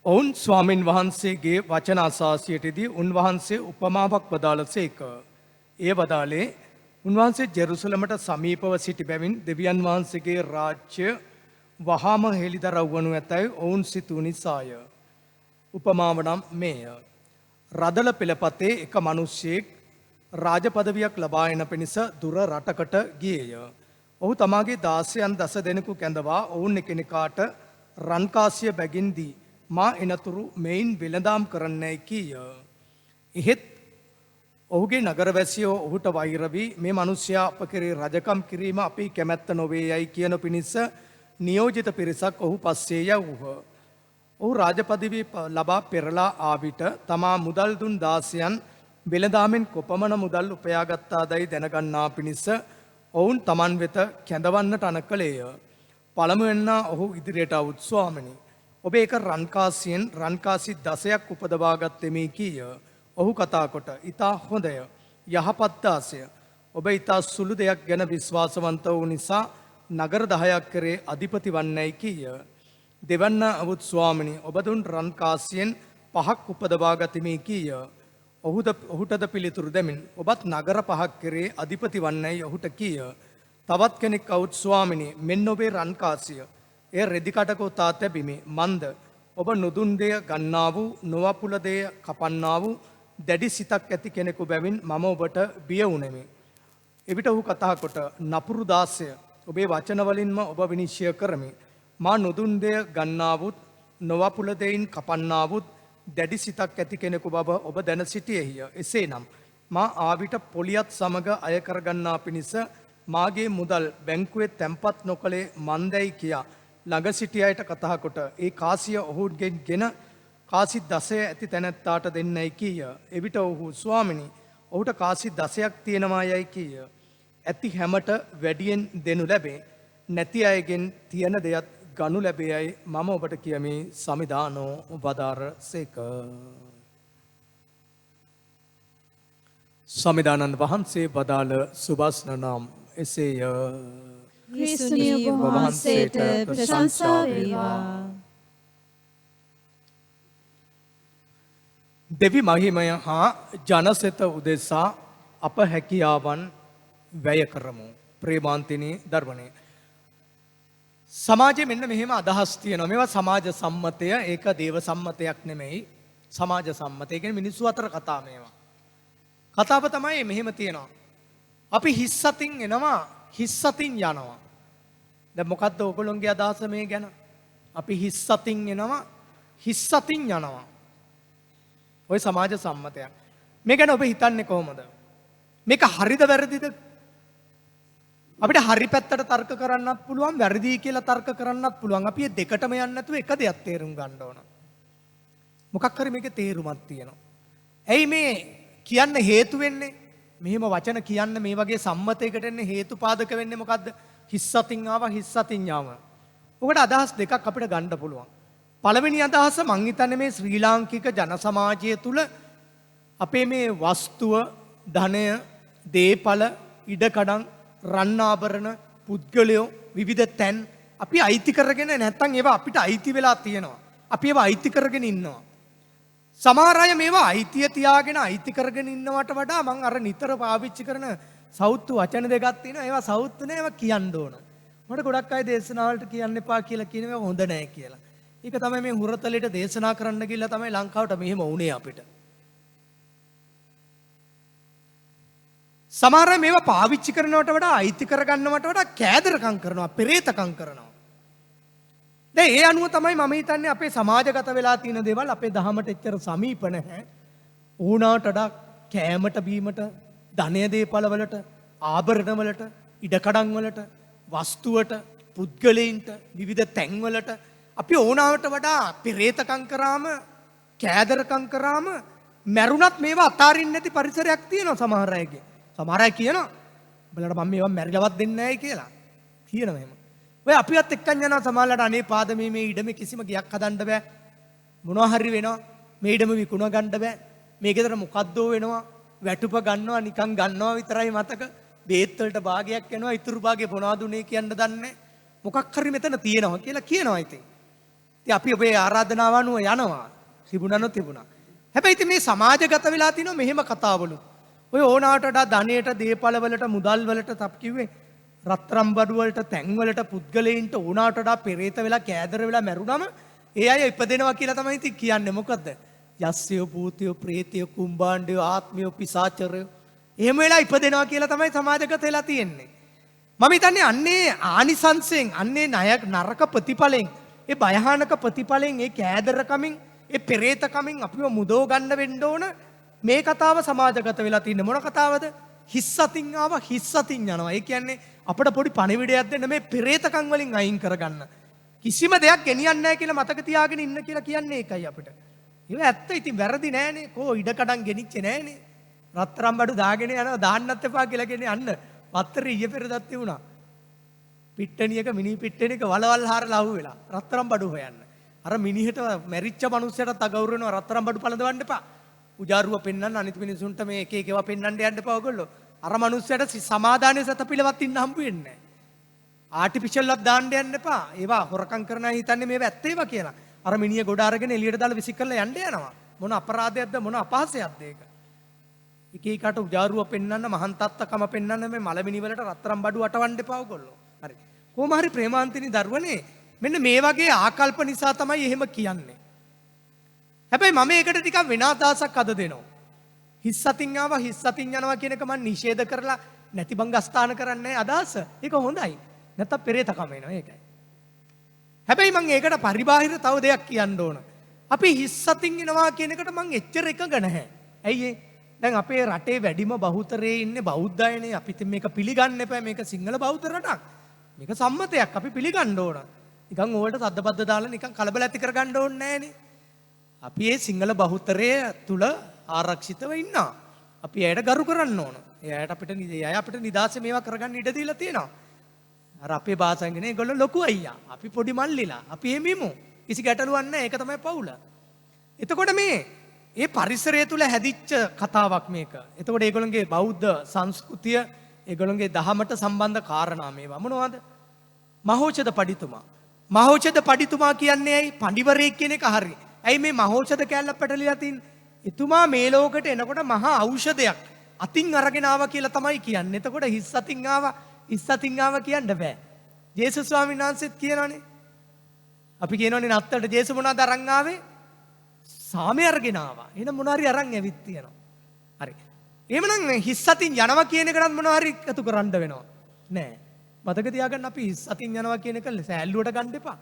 ඔවුන් ස්වාමින් වහන්සේගේ වචන අසා සිටියදී උන්වහන්සේ උපමාවක් වදාළසේක. ඒ වදාළේ උන්වහන්සේ ජෙරුසලමට සමීපව සිටි බැවින් දෙවියන් වහන්සේගේ රාජ්‍ය වහාම හෙළිදරව් වනු ඇතැයි ඔවුන් සිතූ නිසාය. උපමාව නම් මේය. රදල පෙළපතේ එක මිනිසෙක් රාජපදවියක් ලබා එන පිණිස දුර රටකට ගියේය. ඔහු තමාගේ දාසයන් 10 දෙනෙකු කැඳවා ඔවුන් එකිනෙකාට රන්කාසිය බැගින් දී මා එනතුරු මෙයින් වෙළඳාම් කරන්නයි කීය. එහෙත් ඔහුගේ නගරවැසියෝ ඔහුට වෛර වී මේ මිනිසයා අප කෙරේ රජකම් කිරීම අපේ කැමැත්ත නොවේ යයි කියන පිණිස නියෝජිත පිරිසක් ඔහු පස්සේ යවූහ. ඔහු රාජපදවිය ලබා පෙරලා ආවිට තමා මුදල් දුන් දාසයන් වෙළඳාමෙන් කොපමණ මුදල් උපයාගත්තාදයි දැනගන්නා පිණිස ඔවුන් තමන් වෙත කැඳවන්නට අණ කළේය. පළමුවෙන්න ඔහු ඉදිරියට අවුත් ස්වාමිනි, ඔබ ඒක රන්කාසියෙන් රන්කාසි 10ක් උපදවාගත්තෙමි කීය. ඔහු කතා කොට ඉතා හොඳය, යහපත් දාසය. ඔබ ඉතා සුළු දෙයක් ගැන විශ්වාසවන්ත වූ නිසා නගර 10ක් කරේ අධිපති වන්නයි කීය. දෙවන්න අවුත් ස්වාමිනි, ඔබ දුන් රන්කාසියෙන් 5ක් උපදවාගතිමි කීය. ඔහුටද පිළිතුරු දෙමින් ඔබත් නගර 5ක් කරේ අධිපති වන්නයි ඔහුට කීය. තවත් කෙනෙක් අවුත් ස්වාමිනි, මෙන්න ඔබේ රන්කාසිය. එය රෙදි කටක උතා තැබිමි. මන්ද ඔබ නුදුන් දෙය ගන්නා වූ නොවපුල දෙය කපන්නා වූ දැඩි සිතක් ඇති කෙනෙකු බැවින් මම ඔබට බිය වුනෙමි. එවිට ඔහු කතා කොට නපුරු දාසය, ඔබේ වචන වලින්ම ඔබ විනිශ්චය කරමි. මා නුදුන් දෙය ගන්නා වූත් නොවපුල දෙයින් කපන්නා වූත් දැඩි සිතක් ඇති කෙනෙකු බව ඔබ දැන සිටියේය. එසේනම් මා ආවිට පොලියත් සමග අය කරගන්නා පිණිස මාගේ මුදල් බැංකුවේ තැන්පත් නොකළේ මන්දැයි කියා ළඟ සිටි අයට කතා කොට ඒ කාසිය ඔහුගෙන් ගෙන කාසි 10 ඇති තැනැත්තාට දෙන්නයි කීය. එවිට ඔහු ස්වාමිනි, ඔහුට කාසි 10ක් තියෙනවා යයි කීය. ඇති හැමට වැඩියෙන් දෙනු ලැබේ, නැති අයගෙන් තියෙන දෙයක් ගනු ලැබේයයි මම ඔබට කියමි. සමිදානෝ වදාරසේක. සමිදානන් වහන්සේ වදාළ සුභාස්න නම් එසේය. ක්‍රිස්තුනිය ඔබ වහන්සේට ප්‍රශංසා වේවා. දෙවි මහිමය හා ජනසෙත උදෙසා අප හැකියාවන් වැය කරමු. ප්‍රේමාන්තිනී දර්වණය. සමාජයේ මෙන්න මෙහෙම අදහස් තියෙනවා. මේවා සමාජ සම්මතය, ඒක දේව සම්මතයක් නෙමෙයි. සමාජ සම්මතය කියන්නේ මිනිස්සු අතර කතා මේවා. කතාව තමයි මෙහෙම තියෙනවා. අපි හිස් අතින් එනවා, හිස් අතින් යනවා. දැන් මොකද්ද ඔයගොල්ලෝගේ අදහස මේ ගැන? අපි හිස් අතින් එනවා, හිස් අතින් යනවා. ඔය සමාජ සම්මතයක්. මේ ගැන ඔබ හිතන්නේ කොහොමද? මේක හරිද වැරදිද? අපිට හරි පැත්තට තර්ක කරන්නත් පුළුවන්, වැරදි කියලා තර්ක කරන්නත් පුළුවන්. අපි මේ දෙකටම යන්නේ නැතුව එක දෙයක් තේරුම් ගන්න ඕන. මොකක් හරි මේකේ තේරුමක් තියෙනවා. ඇයි මේ කියන්න හේතු වෙන්නේ? මෙහෙම වචන කියන්න මේ වගේ සම්මතයකට එන්නේ හේතු පාදක වෙන්නේ මොකද්ද? හිස් අතින් ආවා, හිස් අතින් යාවා. ඔකට අදහස් දෙකක් අපිට ගන්න පුළුවන්. පළවෙනි අදහස මං හිතන්නේ මේ ශ්‍රී ලාංකික ජන සමාජය තුල අපේ මේ වස්තුව, ධනය, දේපල, ඉඩකඩම්, රන් ආභරණ, පුද්ගලයෝ, විවිධ තැන් අපි අයිති කරගෙන නැත්නම් ඒවා අපිට අයිති වෙලා තියෙනවා. අපි ඒවා අයිති කරගෙන ඉන්නවා. සමහර අය මේවා අයිතිය තියාගෙන අයිති කරගෙන ඉන්නවට වඩා මං අර නිතර පාවිච්චි කරන සෞත්තු වචන දෙකක් තියෙනවා. ඒවා සෞත්තු නෑ, ඒවා කියන්න ඕන. මට ගොඩක් අය දේශනාවලට කියන්න එපා කියලා කියනවා හොඳ නෑ කියලා. ඒක තමයි මේ හුරතලෙට දේශනා කරන්න ගිහලා තමයි ලංකාවට මෙහෙම වුණේ අපිට. සමහර අය මේවා පාවිච්චි කරනවට වඩා අයිති කරගන්නවට වඩා කෑදරකම් කරනවා, පෙරේතකම් කරනවා. දැන් ඒ අනුව තමයි මම හිතන්නේ අපේ සමාජගත වෙලා තියෙන දේවල් අපේ දහමට එච්චර සමීප නැහැ. ඕනාට වඩා කෑමට බීමට, ධනය දේපල වලට, ආභරණ වලට, ඉඩකඩම් වලට, වස්තුවට, පුද්ගලයින්ට, විවිධ තැන් වලට අපි ඕනාවට වඩා පෙරේතකම් කරාම, කෑදරකම් කරාම මැරුණත් මේවා අතාරින්න නැති පරිසරයක් තියෙනවා සමහර අයගේ. සමහර අය කියනවා බලන්න මම මේවා මැරිලවත් දෙන්නේ නැහැ කියලා. කියනවා එහෙම. ඔය අපිවත් එක්කන් යනවා සමහරලාට අනේ පාදමේ මේ ඉඩමේ කිසිම ගයක් හදන්න බෑ. මොනවා හරි වෙනවා. මේ ඉඩම විකුණ ගන්න බෑ. මේ ගෙදර මොකද්දෝ වෙනවා. වැටුප ගන්නවා නිකන් ගන්නවා විතරයි මතක. බේත් වලට භාගයක් යනවා. ඉතුරු භාගේ මොනවද උනේ කියන්න දන්නේ. මොකක් හරි මෙතන තියෙනවා කියලා කියනවා ඉතින්. ඉතින් අපි ඔබේ ආරාධනාව අනුව යනවා. තිබුණා. හැබැයි ඉතින් මේ සමාජගත වෙලා තිනවා මෙහෙම කතාවලු. ඔය ඕනාට වඩා ධනයට, දේපල වලට, මුදල් වලට තප් කිව්වේ රත්තරම් බඩු වලට, තැන් වලට, පුද්ගලයින්ට ඕනාට වඩා පෙරේත වෙලා කෑදර වෙලා මැරුණම ඒ අය ඉපදෙනවා කියලා තමයි ඉතින් කියන්නේ. මොකද්ද? යස්සයෝ, භූතයෝ, ප්‍රේතයෝ, කුම්බාණ්ඩයෝ, ආත්මයෝ, පිසාචරයෝ එහෙම වෙලා ඉපදෙනවා කියලා තමයි සමාජගත වෙලා තියෙන්නේ. මම හිතන්නේ අන්නේ ආනිසංසයෙන්, අන්නේ නරක ප්‍රතිඵලෙන්, ඒ භයානක ප්‍රතිඵලෙන්, ඒ කෑදරකමින්, ඒ පෙරේතකමින් අපිව මුදව ගන්න වෙන්න ඕන. මේ කතාව සමාජගත වෙලා තියෙන්නේ මොන කතාවද? හිස් අතින් ආව හිස් අතින් යනවා. ඒ කියන්නේ අපිට පොඩි පණිවිඩයක් දෙන්න මේ පෙරේතකම් වලින් අයින් කරගන්න. කිසිම දෙයක් ගෙනියන්නේ නැහැ කියලා මතක තියාගෙන ඉන්න කියලා කියන්නේ ඒකයි අපිට. ඒක ඇත්ත. ඉතින් වැරදි නෑනේ. කෝ ඉඩකඩම් ගෙනිච්චේ නෑනේ. රත්තරම් බඩු දාගෙන යනවා දාන්නත් එපා කියලා කියන්නේ අන්න පත්තරේ ඊයේ පෙරදත් තිබුණා. පිට්ටනියක මිනි පිට්ටනියක වලවල් හාරලා අහු වෙලා රත්තරම් බඩු හොයන්න. අර මිනිහට මැරිච්ච මනුස්සයට අගෞරව වෙනවා රත්තරම් බඩු පළඳවන්න එපා. උජාරුව පෙන්වන්න අනිත් මිනිසුන්ට මේ එක එක ඒවා පෙන්වන්න යන්න එපා ඔයගොල්ලෝ. අර මනුස්සයට සමාදානයේ සතපිලවත් ඉන්න හම්බ වෙන්නේ නැහැ. ආටිෆිෂල් එකක් දාන්න යන්න එපා. ඒවා හොරකම් කරන අය හිතන්නේ මේව ඇත්ත ඒවා කියලා. අර මිනිහ ගොඩ අරගෙන එළියට දාලා විසික් කරලා යන්න යනවා. මොන අපරාධයක්ද මොන අපහාසයක්ද ඒක? එක එකට උජාරුව පෙන්වන්න මහන් තත්තකම පෙන්වන්න මේ මලමිනි වලට රත්තරම් බඩු අටවන්න එපා ඔයගොල්ලෝ. හරි. කොහොම හරි ප්‍රේමාන්තිනි දරුවනේ මෙන්න මේ වගේ ආකල්ප නිසා තමයි එහෙම කියන්නේ. හැබැයි මම ඒකට ටිකක් වෙන අදහසක් අද දෙනවා. හිස් අතින් ආවා හිස් අතින් යනවා කියන එක මම නිෂේධ කරලා නැති බංගස්ථාන කරන්නේ අදහස. ඒක හොඳයි. නැත්තම් පෙරේතකම එනවා ඒකයි. හැබැයි මම ඒකට පරිබාහිර තව දෙයක් කියන්න ඕන. අපි හිස් අතින් එනවා කියන එකට මම එච්චර එකඟ නැහැ. ඇයි ඒ? දැන් අපේ රටේ වැඩිම බහුතරයේ ඉන්නේ බෞද්ධ අයනේ. අපි ඉතින් මේක පිළිගන්න එපා. මේක සිංහල බෞද්ධ රටක්. මේක සම්මතයක්. අපි පිළිගන්න ඕන. නිකන් ඕකට සද්දපද්ද දාලා නිකන් කලබල ඇති කරගන්න ඕනේ නෑනේ. අපි මේ සිංහල බහුතරය තුල ආරක්ෂිතව ඉන්නවා. අපි ඇයට ගරු කරන්න ඕන. ඒ අපිට නිදාසේ මේවා කරගන්න ඉඩ දීලා තියෙනවා. අර අපේ භාෂාවෙන් ඒගොල්ලෝ ලොකු අයියා. අපි පොඩි මල්ලිලා. අපි එමිමු. කිසි ගැටලුවක් නැහැ. ඒක තමයි පවුල. එතකොට මේ පරිසරය තුල හැදිච්ච කතාවක් මේක. එතකොට ඒගොල්ලන්ගේ බෞද්ධ සංස්කෘතිය, ඒගොල්ලන්ගේ දහමට සම්බන්ධ කාරණා මේවා මොනවද? මහෞෂධ පඬිතුමා. මහෞෂධ පඬිතුමා කියන්නේ ඇයි? පඬිවරයෙක් කියන එක හරි. ඇයි මේ මහෞෂධ කැල්ල පැටලිලා තින්නේ? එතුමා මේ ලෝකෙට එනකොට මහා ඖෂධයක් අතින් අරගෙන ආවා කියලා තමයි කියන්නේ. එතකොට හිස් අතින් ආවා හිස් අතින් ආවා කියන්න බෑ. ජේසුස් ස්වාමීන් වහන්සේත් කියනවනේ. අපි කියනවනේ නත්තලට ජේසුස් මොනවද අරන් ආවේ? සාමය අරගෙන ආවා. එහෙනම් මොනවා හරි අරන් ඇවිත් තියෙනවා. හරි. එහෙමනම් හිස් අතින් යනවා කියන එකවත් මොනවා හරි එකතු කරන්න වෙනවා. නෑ. මතක තියාගන්න අපි හිස් අතින් යනවා කියන එක සෑල්ලුවට ගන්න එපා.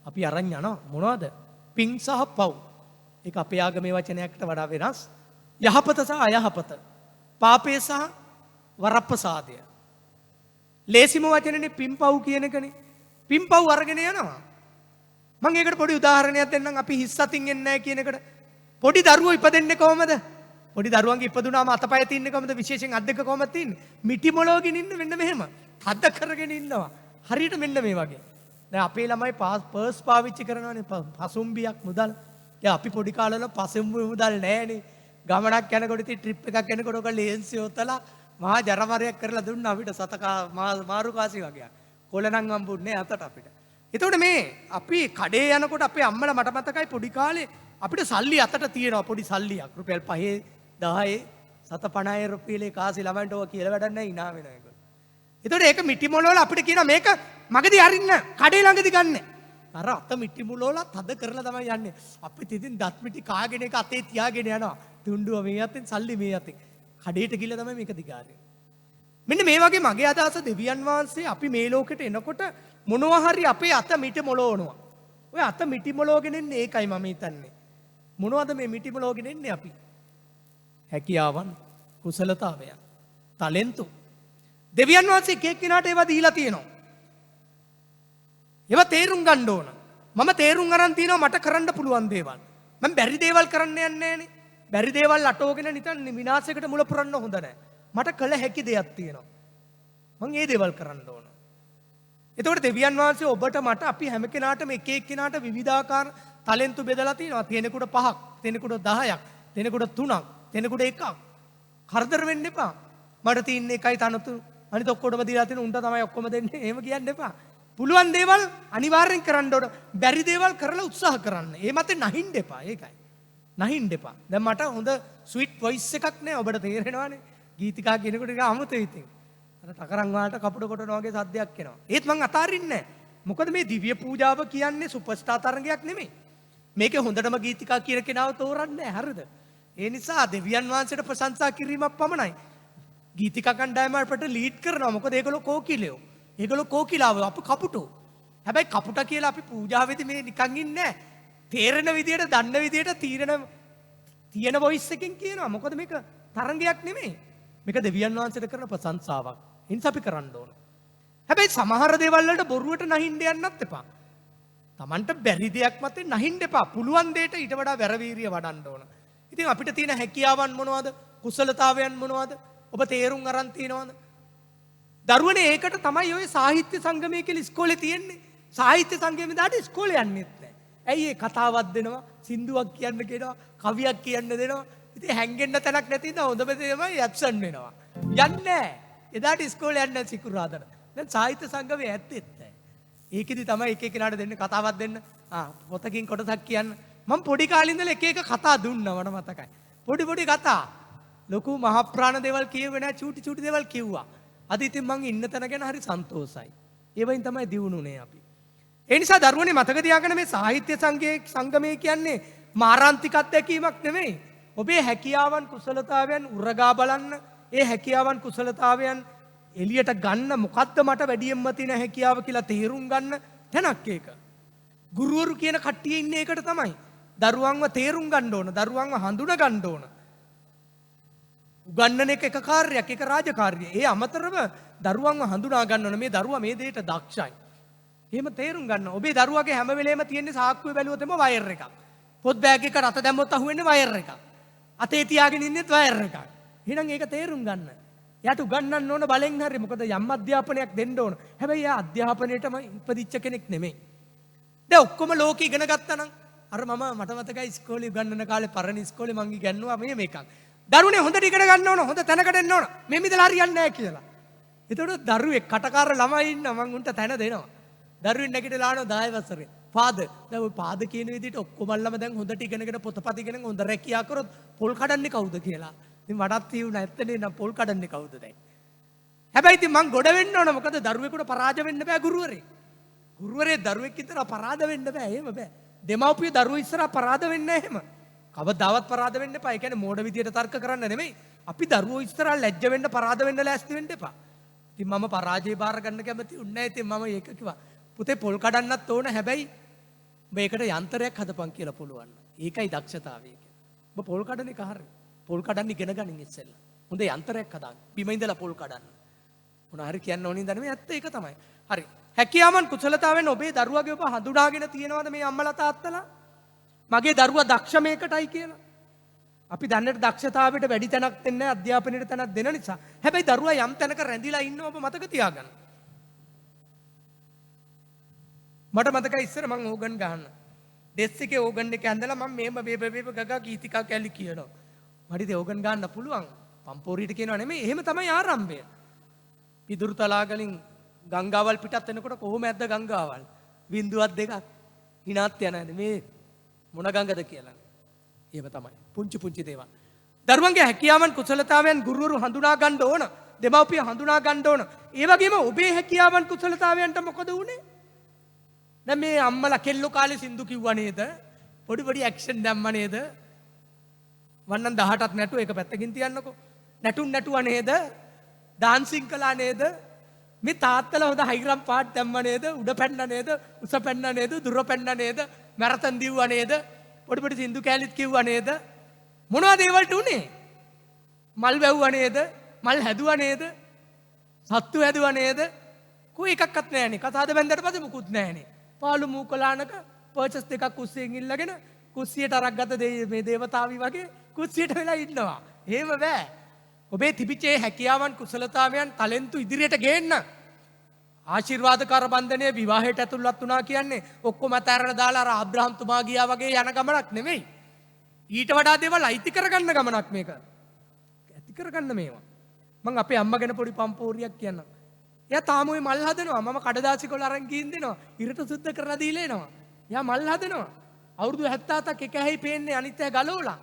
අපි අරන් යනවා මොනවද? පිං සහ පව්. ඒක අපේ ආගමේ වචනයකට වඩා වෙනස්. යහපත සහ අයහපත. පාපය සහ වරප්‍රසාදය. ලේසිම වචනනේ පින් පව් කියන එකනේ. පින් පව් අරගෙන යනවා. මම ඒකට පොඩි උදාහරණයක් දෙන්නම්. අපි හිස් අතින් එන්නේ නැහැ කියන එකට. පොඩි දරුවෝ ඉපදෙන්නේ කොහමද? පොඩි දරුවන්ගේ ඉපදුනාම අතපය තින්නේ කොහමද? විශේෂයෙන් අත් දෙක කොහමද තින්නේ? මිටි මොලවගෙන ඉන්න මෙන්න මෙහෙම. හද කරගෙන ඉන්නවා. හරියට මෙන්න මේ වගේ. දැන් අපේ ළමයි පර්ස් පාවිච්චි කරනවානේ පසුම්බියක් මුදල්. අපි පොඩි කාලේ වල පසුම්බි මුදල් නැහැනේ. ගමනක් යනකොට ඉතින් ට්‍රිප් එකක් යනකොට ඔක ලේන්සි යොතලා මහා ජරමරයක් කරලා දුන්නා අපිට සතකා මාරු කාසි වගේ. කොළ නම් හම්බුන්නේ අතට අපිට. එතකොට මේ අපි කඩේ යනකොට අපේ අම්මලා මට මතකයි පොඩි කාලේ අපිට සල්ලි අතට තියෙනවා පොඩි සල්ලියක්. රුපියල් 5 10 750 රුපියලේ කාසි ළමයින්ට ඔය කියලා වැඩක් නැහැ ඉනා වෙනවා ඒක. එතකොට ඒක මිටි මොලවල අපිට කියනවා මේක මගදී අරින්න කඩේ ළඟදී ගන්න. අර අත මිටි මුලවල තද කරලා තමයි යන්නේ. අපිත් ඉතින් දත් මිටි කාගෙන එක අතේ තියාගෙන යනවා. තුණ්ඩුව මේ අතෙන් සල්ලි මේ අතෙන්. කඩේට ගිහලා තමයි මේක දිගාරේ. මෙන්න මේ වගේ මගේ අදහස දෙවියන් වහන්සේ අපි මේ ලෝකෙට එනකොට මොනවා හරි අපේ අත මිටි මොලවනවා. ඔය අත මිටි මොලවගෙන ඉන්නේ ඒකයි මම හිතන්නේ. මොනවද මේ මිටි මොලවගෙන ඉන්නේ අපි? හැකියාවන්, කුසලතාවයන්, ටැලන්තු. දෙවියන් වහන්සේ එක එක්කිනාට ඒවා දීලා තියෙනවා. ඒවා තේරුම් ගන්න ඕන. මම තේරුම් අරන් තිනවා මට කරන්න පුළුවන් දේවල්. මම බැරි දේවල් කරන්න යන්නේ නැහනේ. බැරි දේවල් අටවගෙන නිකන් විනාශයකට මුල පුරන්න හොඳ නැහැ. මට කළ හැකි දෙයක් තියෙනවා. මම ඒ දේවල් කරන්න ඕන. එතකොට දෙවියන් වහන්සේ ඔබට මට අපි හැම කෙනාටම එක එක්කිනාට විවිධාකාර ටැලන්තු බෙදලා තියෙනවා. කෙනෙකුට 5ක්, කෙනෙකුට 10ක්, කෙනෙකුට 3ක්, කෙනෙකුට 1ක්. කරදර වෙන්න එපා. මට තියෙන්නේ 1යි තනතු. අනිත ඔක්කොටම දීලා තියෙන උන්ට තමයි ඔක්කොම දෙන්නේ. එහෙම කියන්න එපා. පුළුවන් දේවල් අනිවාර්යෙන් කරන්න ඕන. බැරි දේවල් කරලා උත්සාහ කරන්න. ඒ මතේ නැහින්න එපා. ඒකයි. නැහින්න එපා. දැන් මට හොඳ ස්වීට් වොයිස් එකක් නෑ. ඔබට තේරෙනවානේ. ගීතිකා කියනකොට ඒක අමුතුයි ඉතින්. අර ටකරන් වලට කපුට කොටන වගේ සද්දයක් එනවා. ඒත් මං අතාරින්නේ නෑ. මොකද මේ දිව්‍ය පූජාව කියන්නේ සුපර්ස්ටාර් තරඟයක් නෙමෙයි. මේකේ හොඳටම ගීතිකා කියන කෙනාව තෝරන්නේ නැහැ. හරිද? ඒ නිසා දෙවියන් වහන්සේට ප්‍රශංසා කිරීමක් පමණයි. ගීතිකා කණ්ඩායම අපට ලීඩ් කරනවා. මොකද ඒගොල්ලෝ කෝකිලයෝ. ඒගොල්ලෝ කෝකිලාව අපි කපුටෝ. හැබැයි කපුට කියලා අපි පූජාවේදී මේ නිකන් ඉන්නේ නැහැ. තේරෙන විදියට, දන්න විදියට තියෙන වොයිස් එකෙන් කියනවා. මොකද මේක තරඟයක් නෙමෙයි. මේක දෙවියන් වහන්සේට කරන ප්‍රශංසාවක්. ඒ නිසා අපි කරන්න ඕන. හැබැයි සමහර දේවල් වලට බොරුවට නැහින්න යන්නත් එපා. Tamanට බැරි දෙයක් මතේ නැහින්න එපා. පුළුවන් දෙයට ඊට වඩා වැරවීරිය වඩන්න ඕන. ඉතින් අපිට තියෙන හැකියාවන් මොනවද? කුසලතාවයන් මොනවද? ඔබ තේරුම් අරන් තියනවද? දරුවනේ ඒකට තමයි ඔය සාහිත්‍ය සංගමය කියලා ඉස්කෝලේ තියෙන්නේ. සාහිත්‍ය සංගමේ දාට ඉස්කෝලේ යන්නෙත් නැහැ. ඇයි ඒ කතාවක් දෙනවා, සින්දුවක් කියන්න කියනවා, කවියක් කියන්න දෙනවා. ඉතින් හැංගෙන්න තැනක් නැති නිසා හොඳම දේ තමයි ඇබ්සන්ට් වෙනවා. යන්නේ නැහැ. එදාට ඉස්කෝලේ යන්නේ නැහැ සිකුරාදට. දැන් සාහිත්‍ය සංගමේ ඇත්තෙත් නැහැ. ඒකෙදි තමයි එක එකනාට දෙන්න කතාවක් දෙන්න. පොතකින් කොටසක් කියන්න. මම පොඩි කාලේ ඉඳලා එක එක කතා දුන්නා මට මතකයි. පොඩි කතා. ලොකු මහ ප්‍රාණ දේවල් කියෙන්නේ නැහැ, චූටි දේවල් කිව්වා. අද ඉතින් මං ඉන්න තැන ගැන හරි සන්තෝසයි. ඒ වයින් තමයි දිනුනේ අපි. ඒ නිසා දරුවනේ මතක තියාගන්න මේ සාහිත්‍ය සංගමය කියන්නේ මාරාන්තික අත්දැකීමක් නෙමෙයි. ඔබේ හැකියාවන් කුසලතාවයන් උරගා බලන්න, ඒ හැකියාවන් කුසලතාවයන් එළියට ගන්න මොකද්ද මට වැඩියෙන්ම තියෙන හැකියාව කියලා තේරුම් ගන්න තැනක් ඒක. ගුරුවරු කියන කට්ටිය ඉන්නේ ඒකට තමයි. දරුවන්ව තේරුම් ගන්න ඕන, දරුවන්ව හඳුනා ගන්න ඕන. උගන්නන එක කාර්යයක්, එක රාජකාරිය. ඒ අමතරව දරුවන්ව හඳුනා ගන්න ඕන. මේ දරුවා මේ දෙයට දක්ෂයි. එහෙම තේරුම් ගන්න. ඔබේ දරුවාගේ හැම වෙලේම තියෙන්නේ සාක්කුවේ බැලුවොත් එම වයර් එකක්. පොත් බෑග් එක රත දැම්මොත් අහුවෙන්නේ වයර් එකක්. අතේ තියාගෙන ඉන්නෙත් වයර් එකක්. එහෙනම් ඒක තේරුම් ගන්න. එයාට උගන්නන්න ඕන බලෙන් හරි. මොකද යම් අධ්‍යාපනයක් දෙන්න ඕන. හැබැයි එයා අධ්‍යාපනයේටම ඉපදිච්ච කෙනෙක් නෙමෙයි. දැන් ඔක්කොම ලෝකෙ ඉගෙන ගත්තා නම් අර මට මතකයි ඉස්කෝලේ උගන්නන කාලේ පරණ ඉස්කෝලේ මං ඉගෙනුවා මේකක්. දරුවනේ හොඳට ඉගෙන ගන්න ඕන, හොඳ තැනකට එන්න ඕන. මේ මිදලා හරියන්නේ නැහැ කියලා. එතකොට දරුවෙක් කටකාර ළමයි ඉන්න මං උන්ට තැන දෙනවා. දරුවෙක් නැගිටලා ආනෝ 10 වසරේ. පාද. දැන් ওই පාද කියන විදිහට ඔක්කොමල්ලම දැන් හොඳට ඉගෙනගෙන පොතපත ඉගෙනගෙන හොඳ රැකියා කරොත් පොල් කඩන්නේ කවුද කියලා. ඉතින් මටත් තියුණා ඇත්තනේ නම් පොල් කඩන්නේ කවුද දැන්. හැබැයි ඉතින් මං ගොඩ වෙන්න ඕන. මොකද දරුවෙකුට පරාජ වෙන්න බෑ ගුරුවරේ. ගුරුවරේ දරුවෙක් ඉතර අපරාධ වෙන්න බෑ. එහෙම බෑ. දෙමව්පිය දරුවෝ ඉස්සරහා අපරාධ වෙන්නේ නැහැ එහෙම. කවදාවත් පරාද වෙන්න එපා. ඒ කියන්නේ මෝඩ විදියට තර්ක කරන්න නෙමෙයි. අපි දරුවෝ ඉස්සරහා ලැජ්ජ වෙන්න පරාද වෙන්න ලෑස්ති වෙන්න එපා. ඉතින් මම පරාජය බාර ගන්න කැමති උන්නේ නැහැ. ඉතින් මම ඒක කිව්වා. පුතේ පොල් කඩන්නත් ඕන. හැබැයි මේකට යන්ත්‍රයක් හදපන් කියලා පුළුවන්. ඒකයි දක්ෂතාවය කියන්නේ. ඔබ පොල් කඩන එක හරියි. පොල් කඩන්න ඉගෙන ගනින් ඉස්සෙල්ලා. හොඳ යන්ත්‍රයක් හදාගන්න. බිම ඉඳලා පොල් කඩන්න. මොන හරි කියන්න ඕනින්ද නෙමෙයි. ඇත්ත ඒක තමයි. හරි. හැකියාවන් කුසලතාවෙන් ඔබේ දරුවාගේ ඔබ හඳුනාගෙන තියෙනවද මේ අම්මලා තාත්තලා? මගේ දරුවා දක්ෂ මේකටයි කියලා. අපි දන්නට දක්ෂතාවයට වැඩි තැනක් දෙන්නේ අධ්‍යාපනයට තැනක් දෙන නිසා. හැබැයි දරුවා යම් තැනක රැඳිලා ඉන්නව ඔබ මතක තියාගන්න. මට මතකයි ඉස්සර මං ඕගන් ගහන්න. ඩෙස් එකේ ඕගන් එක ඇඳලා මම මේම බේබ ගගා ගීතිකා කැලි කියනවා. මට ඉතින් ඕගන් ගන්න පුළුවන්. පම්පෝරියට කියනවා නෙමෙයි. එහෙම තමයි ආරම්භය. පිදුරු තලාගලින් ගංගාවල් පිටත් වෙනකොට කොහොම ඇද්ද ගංගාවල්? බින්දුවක් දෙකක් හිනාත් යනවානේ මේ මොන ගංගද කියලා. ඒව තමයි. පුංචි දේවල්. දරුවන්ගේ හැකියාවන් කුසලතාවයන් ගුරුවරු හඳුනා ගන්න ඕන. දෙමව්පිය හඳුනා ගන්න ඕන. ඒ වගේම ඔබේ හැකියාවන් කුසලතාවයන්ට මොකද වුනේ? දැන් මේ අම්මලා කෙල්ලෝ කාලේ සින්දු කිව්වා නේද? පොඩි ඇක්ෂන් දැම්ම නේද? වන්නම් 18ක් නැටුව ඒක පැත්තකින් තියන්නකෝ. නැටුවා නේද? ඩාන්සින් කළා නේද? මේ තාත්තලා හොඳ හයිරම් පාට් දැම්ම නේද? උඩ පැන්න නේද? උස පැන්න නේද? දුර පැන්න නේද? මැරතන් දිව්වා නේද? පොඩි සින්දු කැලිත් කිව්වා නේද? මොනවද ඒ වලට උනේ? මල් වැව්වා නේද? මල් හැදුවා නේද? සත්තු හැදුවා නේද? කොයි එකක්වත් නැහැනේ. කතාද බැන්දට පස්සේ මුකුත් නැහැනේ. පාළු මූකලානක පර්චස් දෙකක් කුස්සියෙන් ඉල්ලගෙන කුස්සියට අරක් ගත්ත මේ දේවතාවි වගේ කුස්සියට වෙලා ඉන්නවා. එහෙම බෑ. ඔබේ තිබිච්ච හැකියාවන් කුසලතාවයන් ටැලන්තු ඉදිරියට ගේන්න. ආශිර්වාදකාර බන්ධනය විවාහයට ඇතුළත් වුණා කියන්නේ ඔක්කොම අතහැරලා දාලා අර ආබ්‍රහම් තුමා ගියා වගේ යන ගමනක් නෙමෙයි. ඊට වඩා දේවල් අයිති කරගන්න ගමනක් මේක. ඇති කරගන්න මේවා. මං අපේ අම්මා ගැන පොඩි පම්පෝරියක් කියන්නම්. එයා තාම ওই මල් හදනවා. මම කඩදාසි කොළ අරන් ගිහින් දෙනවා. ඉරට සුද්ධ කරලා දීලා එනවා. එයා මල් හදනවා. අවුරුදු 77ක් එක ඇහි පේන්නේ අනිත් ඇහ ගලවලා.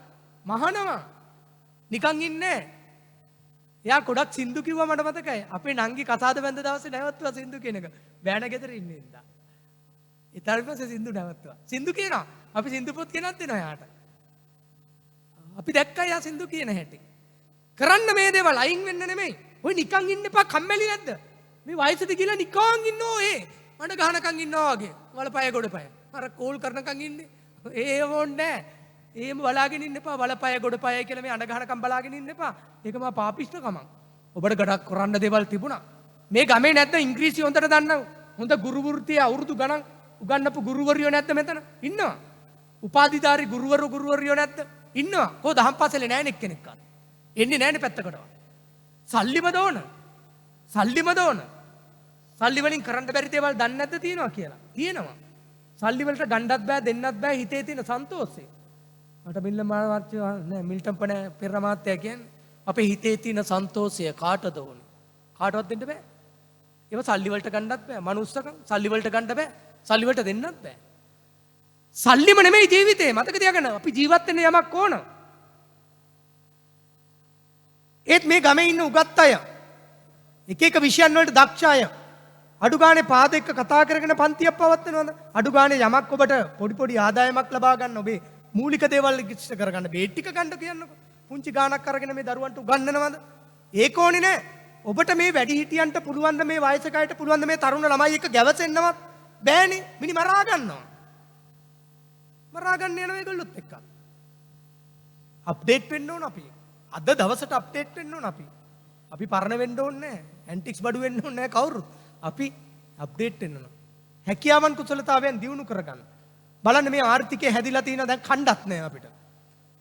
මහනවා. නිකන් ඉන්නේ. එයා ගොඩක් සින්දු කිව්වා මට මතකයි. අපේ නංගි කසාද බැඳ දවසේ නැවතුවා සින්දු කියන එක. බෑන ගෙදර ඉන්නේ ඉඳා. ඊට පස්සේ සින්දු නැවතුවා. සින්දු කියනවා. අපි සින්දු පොත් කියනත් දෙනවා යාට. අපි දැක්කා යා සින්දු කියන හැටි. කරන්න මේ දේවල් අයින් වෙන්න නෙමෙයි. ඔය නිකන් ඉන්න එපා කම්මැලි නැද්ද? මේ වයසට ගිහලා නිකන් ඉන්නෝ මඩ ගහනකන් ඉන්නවා වගේ. වලපය ගොඩපය. අර කෝල් කරනකන් ඉන්නේ. ඒව ඕනේ නැහැ. එහෙම බලාගෙන ඉන්න එපා. වලපය ගොඩපය කියලා මේ අඬ ගහනකම් බලාගෙන ඉන්න එපා. ඒක මා පාපිෂ්ඨකමක්. ඔබට ගඩක් කරන්න දේවල් තිබුණා. මේ ගමේ නැද්ද ඉංග්‍රීසි හොඳට දන්නව? හොඳ ගුරු වෘත්තිය අවුරුදු ගණන් උගන්වපු ගුරුවරියෝ නැද්ද මෙතන? ඉන්නවා. උපාධිධාරී ගුරුවරියෝ නැද්ද? ඉන්නවා. කොහොද දහම් පාසලේ නැහැ නෙක් කෙනෙක් අර. එන්නේ නැහැනේ පැත්තකට. සල්ලිම දෝන. සල්ලිම දෝන. සල්ලි වලින් කරන්න බැරි දේවල් දන්නේ නැද්ද තියනවා කියලා? තියෙනවා. සල්ලි වලට ගණ්ඩත් බෑ දෙන්නත් බෑ හිතේ තියෙන සන්තෝෂය. මට මිල්ල මාර්ච් නෑ මිල්ටන් පෙරමාත්‍යා කියන්නේ අපේ හිතේ තියෙන සන්තෝෂය කාටද ඕනේ? කාටවත් දෙන්න බෑ. ඒව සල්ලි වලට ගණ්ඩත් බෑ. මනුස්සකම් සල්ලි වලට ගන්න බෑ. සල්ලි වලට දෙන්නත් බෑ. සල්ලිම නෙමෙයි ජීවිතේ මතක තියාගන්න. අපි ජීවත් වෙන්න යමක් ඕන. ඒත් මේ ගමේ ඉන්න උගත් අය එක එක විෂයන් වලට දක්ෂ අය අඩු ගානේ පාද එක්ක කතා කරගෙන පන්තියක් පවත්වනවද? අඩු ගානේ යමක් ඔබට පොඩි පොඩි ආදායමක් ලබා ගන්න ඔබේ මූලික දේවල් ඉෂ්ට කරගන්න බේත් ටික ගන්න කියන්නකො. පුංචි ගාණක් අරගෙන මේ දරුවන්ට උගන්වනවද? ඒක ඕනේ නෑ. ඔබට මේ වැඩිහිටියන්ට පුළුවන් ද මේ වයසක අයට පුළුවන් ද මේ තරුණ ළමයි එක්ක ගැවසෙන්නවත් බෑනේ. මිනි මරා ගන්නවා. මරා ගන්න යනවා ඒගොල්ලොත් එක්ක. අප්ඩේට් වෙන්න ඕන අපි. අද දවසට අප්ඩේට් වෙන්න ඕන අපි. අපි පරණ වෙන්න ඕනේ නෑ. ඇන්ටික්ස් බඩු වෙන්න ඕනේ නෑ කවුරුත්. අපි අප්ඩේට් වෙන්න ඕන. හැකියාවන් කුසලතාවයන් දියුණු කරගන්න. බලන්න මේ ආර්ථිකය හැදිලා තියෙන දැන් කණ්ඩත් නෑ අපිට.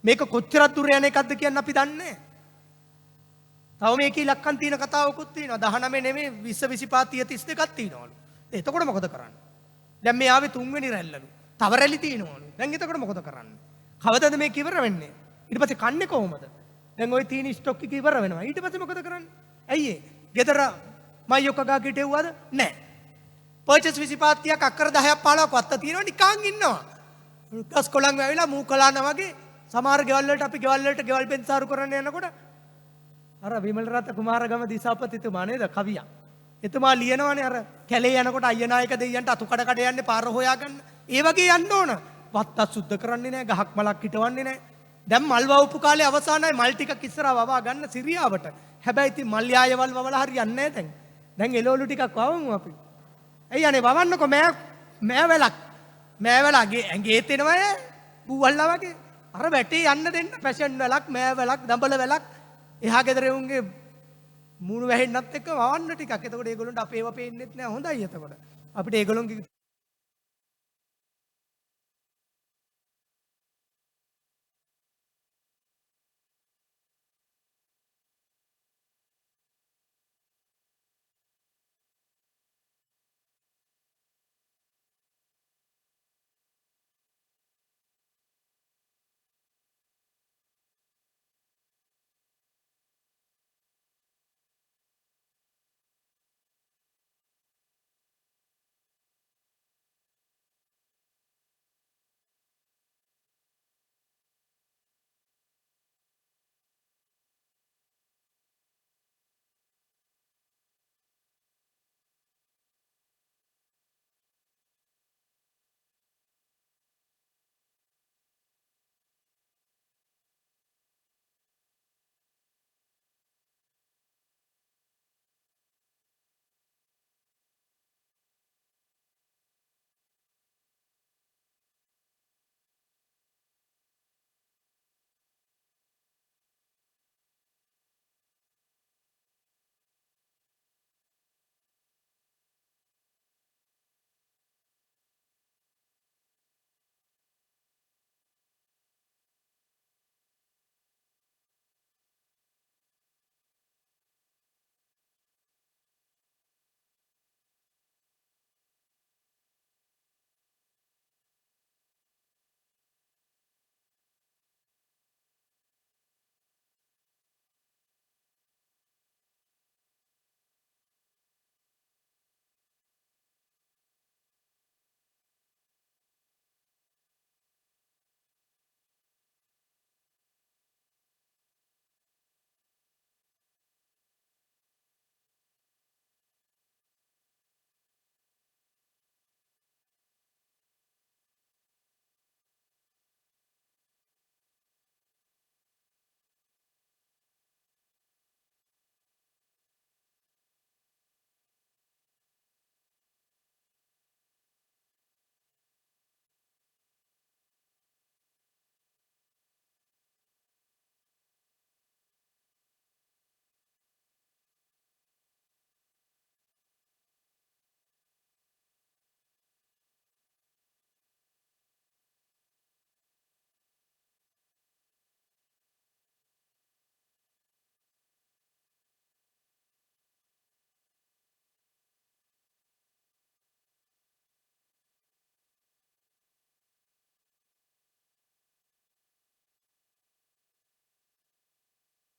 මේක කොච්චරක් දුර යන එකක්ද කියන්න අපි දන්නේ නෑ. තව මේකේ ඉලක්කම් තියෙන කතාවකුත් තියෙනවා. 19 නෙමෙයි 20 25 30 32ක් තියෙනවලු. එතකොට මොකද කරන්නේ? දැන් මේ ආවේ තුන්වෙනි රැල්ලලු. තව රැලි තියෙනවලු. දැන් එතකොට මොකද කරන්නේ? කවදද මේක ඉවර වෙන්නේ? ඊට පස්සේ කන්නේ කොහොමද? දැන් ওই තීනි ස්ටොක් එක ඉවර වෙනවා. ඊට පස්සේ මොකද කරන්නේ? ඇයි ඒ? ගෙදර මයියෝ කගා කිටෙව්වද? නැහැ. පර්චේස් 25 30ක් අක්කර 10ක් 15ක් වත්ත තියෙනවා නිකන් ඉන්නවා. ගස් කොළන් වැවිලා මූ කලානා වගේ සමහර ගෙවල් වලට අපි ගෙවල් වලට ගෙවල් පෙන්සාරු කරන්න යනකොට අර විමල රත්න කුමාරගම දිසාපතිතුමා නේද කවියා. එතුමා ලියනවානේ අර කැලේ යනකොට අයියනායක දෙයියන්ට අතු කඩ කඩ යන්නේ පාර හොයාගන්න. ඒ වගේ යන්න ඕන. වත්තක් සුද්ධ කරන්නේ නැහැ, ගහක් මලක් හිටවන්නේ නැහැ. දැන් මල් වවපු කාලේ අවසానයි මල් ටිකක් ඉස්සරහා වවා ගන්න සිරියාවට. හැබැයි ඉතින් මල් යායවල් වවලා හරියන්නේ නැහැ දැන්. දැන් එළවලු ටිකක් වවමු අපි. ඇයි අනේ වවන්නකො මෑ වැලක් ඇඟේ තෙනවා බූවල්ලා වගේ. අර වැටේ යන්න දෙන්න පැෂන් වැලක්, මෑ වැලක්, දඹල වැලක් එහා ගෙදර උන්ගේ මූණු වැහෙන්නත් එක්ක වවන්න ටිකක්. එතකොට ඒගොල්ලන්ට අපේව පේන්නෙත් නෑ. හොඳයි එතකොට. අපිට ඒගොල්ලන්ගේ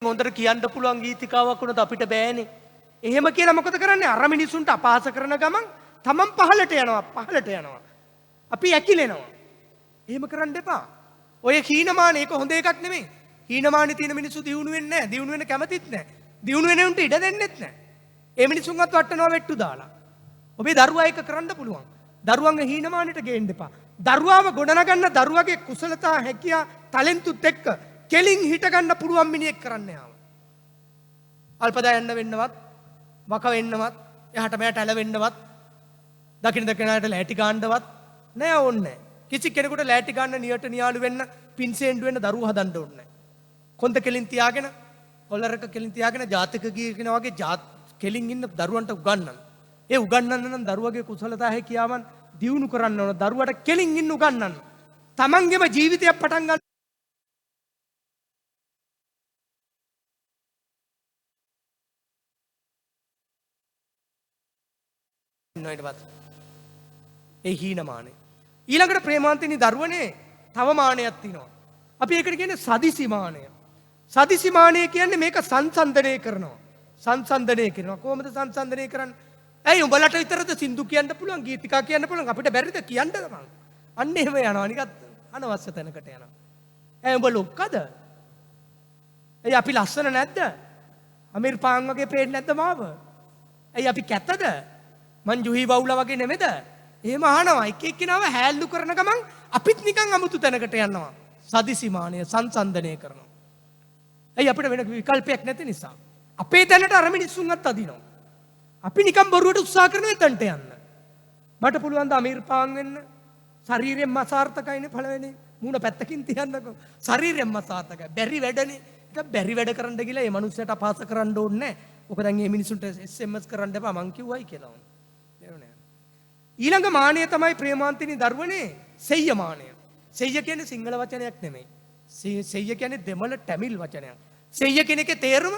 හොඳට කියන්න පුළුවන් ගීතිකාවක් වුණත් අපිට බෑනේ. එහෙම කියලා මොකද කරන්නේ? අර මිනිසුන්ට අපහාස කරන ගමන් තමන් පහලට යනවා. අපි ඇකිලෙනවා. එහෙම කරන්න එපා. ඔය හීනමාන ඒක හොඳ එකක් නෙමෙයි. හීනමානි තියෙන මිනිස්සු දියුණු වෙන්නේ නැහැ. දියුණු වෙන්න කැමතිත් නැහැ. දියුණු වෙන උන්ට ඉඩ දෙන්නෙත් නැහැ. ඒ මිනිසුන්වත් වටනවා වෙට්ටු දාලා. ඔබේ දරුවා එක කරන්න පුළුවන්. දරුවන්ගේ හීනමානෙට ගේන්න එපා. දරුවාව ගොඩනගන්න දරුවගේ කුසලතා හැකියා ටැලන්ටුත් එක්ක කෙලින් හිට ගන්න පුළුවන් මිනිහෙක් කරන්න යාව. අල්පදා යන්න වෙන්නවත්, වක වෙන්නවත්, එහාට මෙහාට ඇලවෙන්නවත්, දකින්න දකිනාට ලෑටි ගන්නවත් නෑ ඕනේ. කිසි කෙනෙකුට ලෑටි ගන්න නියට නියාලු වෙන්න, පින්සෙන්ඩු වෙන්න දරුවෝ හදන්න ඕනේ නෑ. කොන්ද කෙලින් තියාගෙන, කොල්ලරක කෙලින් තියාගෙන ජාතක ගියගෙන වගේ කෙලින් ඉන්න දරුවන්ට උගන්වන්න. ඒ උගන්වන්න නම් දරුවගේ කුසලතා හැකියාවන් දියුණු කරන්න ඕන. දරුවට කෙලින් ඉන්න උගන්වන්න. තමන්ගේම ජීවිතයක් පටන් ගන්න ඒ හීනමානේ. ඊළඟට ප්‍රේමාන්තිනි දරුවනේ තව මානයක් තියෙනවා. අපි ඒකට කියන්නේ සදිසිමානය. සදිසිමානය කියන්නේ මේක සංසන්දනය කරනවා. සංසන්දනය කරනවා. කොහොමද සංසන්දනය කරන්නේ? ඇයි උඹලට විතරද සින්දු කියන්න පුළුවන්, ගීතිකා කියන්න පුළුවන්, අපිට බැරිද කියන්න තමන්? අන්න එහෙම යනවා නිකන් අනවශ්‍ය තැනකට යනවා. ඇයි උඹ ලොක්කද? ඇයි අපි ලස්සන නැද්ද? අමීර් පාන් වගේ පේන්නේ නැද්ද මාව? ඇයි අපි කැතද? මං ජුහි බවුලා වගේ නෙමෙද? එහෙම අහනවා. එක එක්කිනාව හැල්ලු කරන ගමන් අපිත් නිකන් අමුතු තැනකට යනවා. සදිසිමානය සංසන්දනය කරනවා. ඇයි අපිට වෙන විකල්පයක් නැති නිසා. අපේ තැනට අර මිනිස්සුන්වත් අදිනවා. අපි නිකන් බොරුවට උත්සාහ කරන එතනට යන්න. මට පුළුවන් ද අමීර් පාන් වෙන්න? ශරීරයෙන් අසාර්ථකයිනේ පළවෙනි. මූණ පැත්තකින් තියන්නකෝ. ශරීරයෙන් අසාර්ථකයි. බැරි වැඩනේ. ඒක බැරි වැඩ කරන්න ගිහලා මේ මිනිස්සුන්ට අපහාස කරන්න ඕනේ නැහැ. ඔක දැන් මේ මිනිස්සුන්ට SMS කරන්න එපා මං කිව්වයි කියලා. ඊළඟ මානය තමයි ප්‍රේමාන්තිනි දරුවනේ සෙය්‍ය මානය. සෙය්‍ය කියන්නේ සිංහල වචනයක් නෙමෙයි. සෙය්‍ය කියන්නේ දෙමළ ටැමිල් වචනයක්. සෙය්‍ය කියන එකේ තේරුම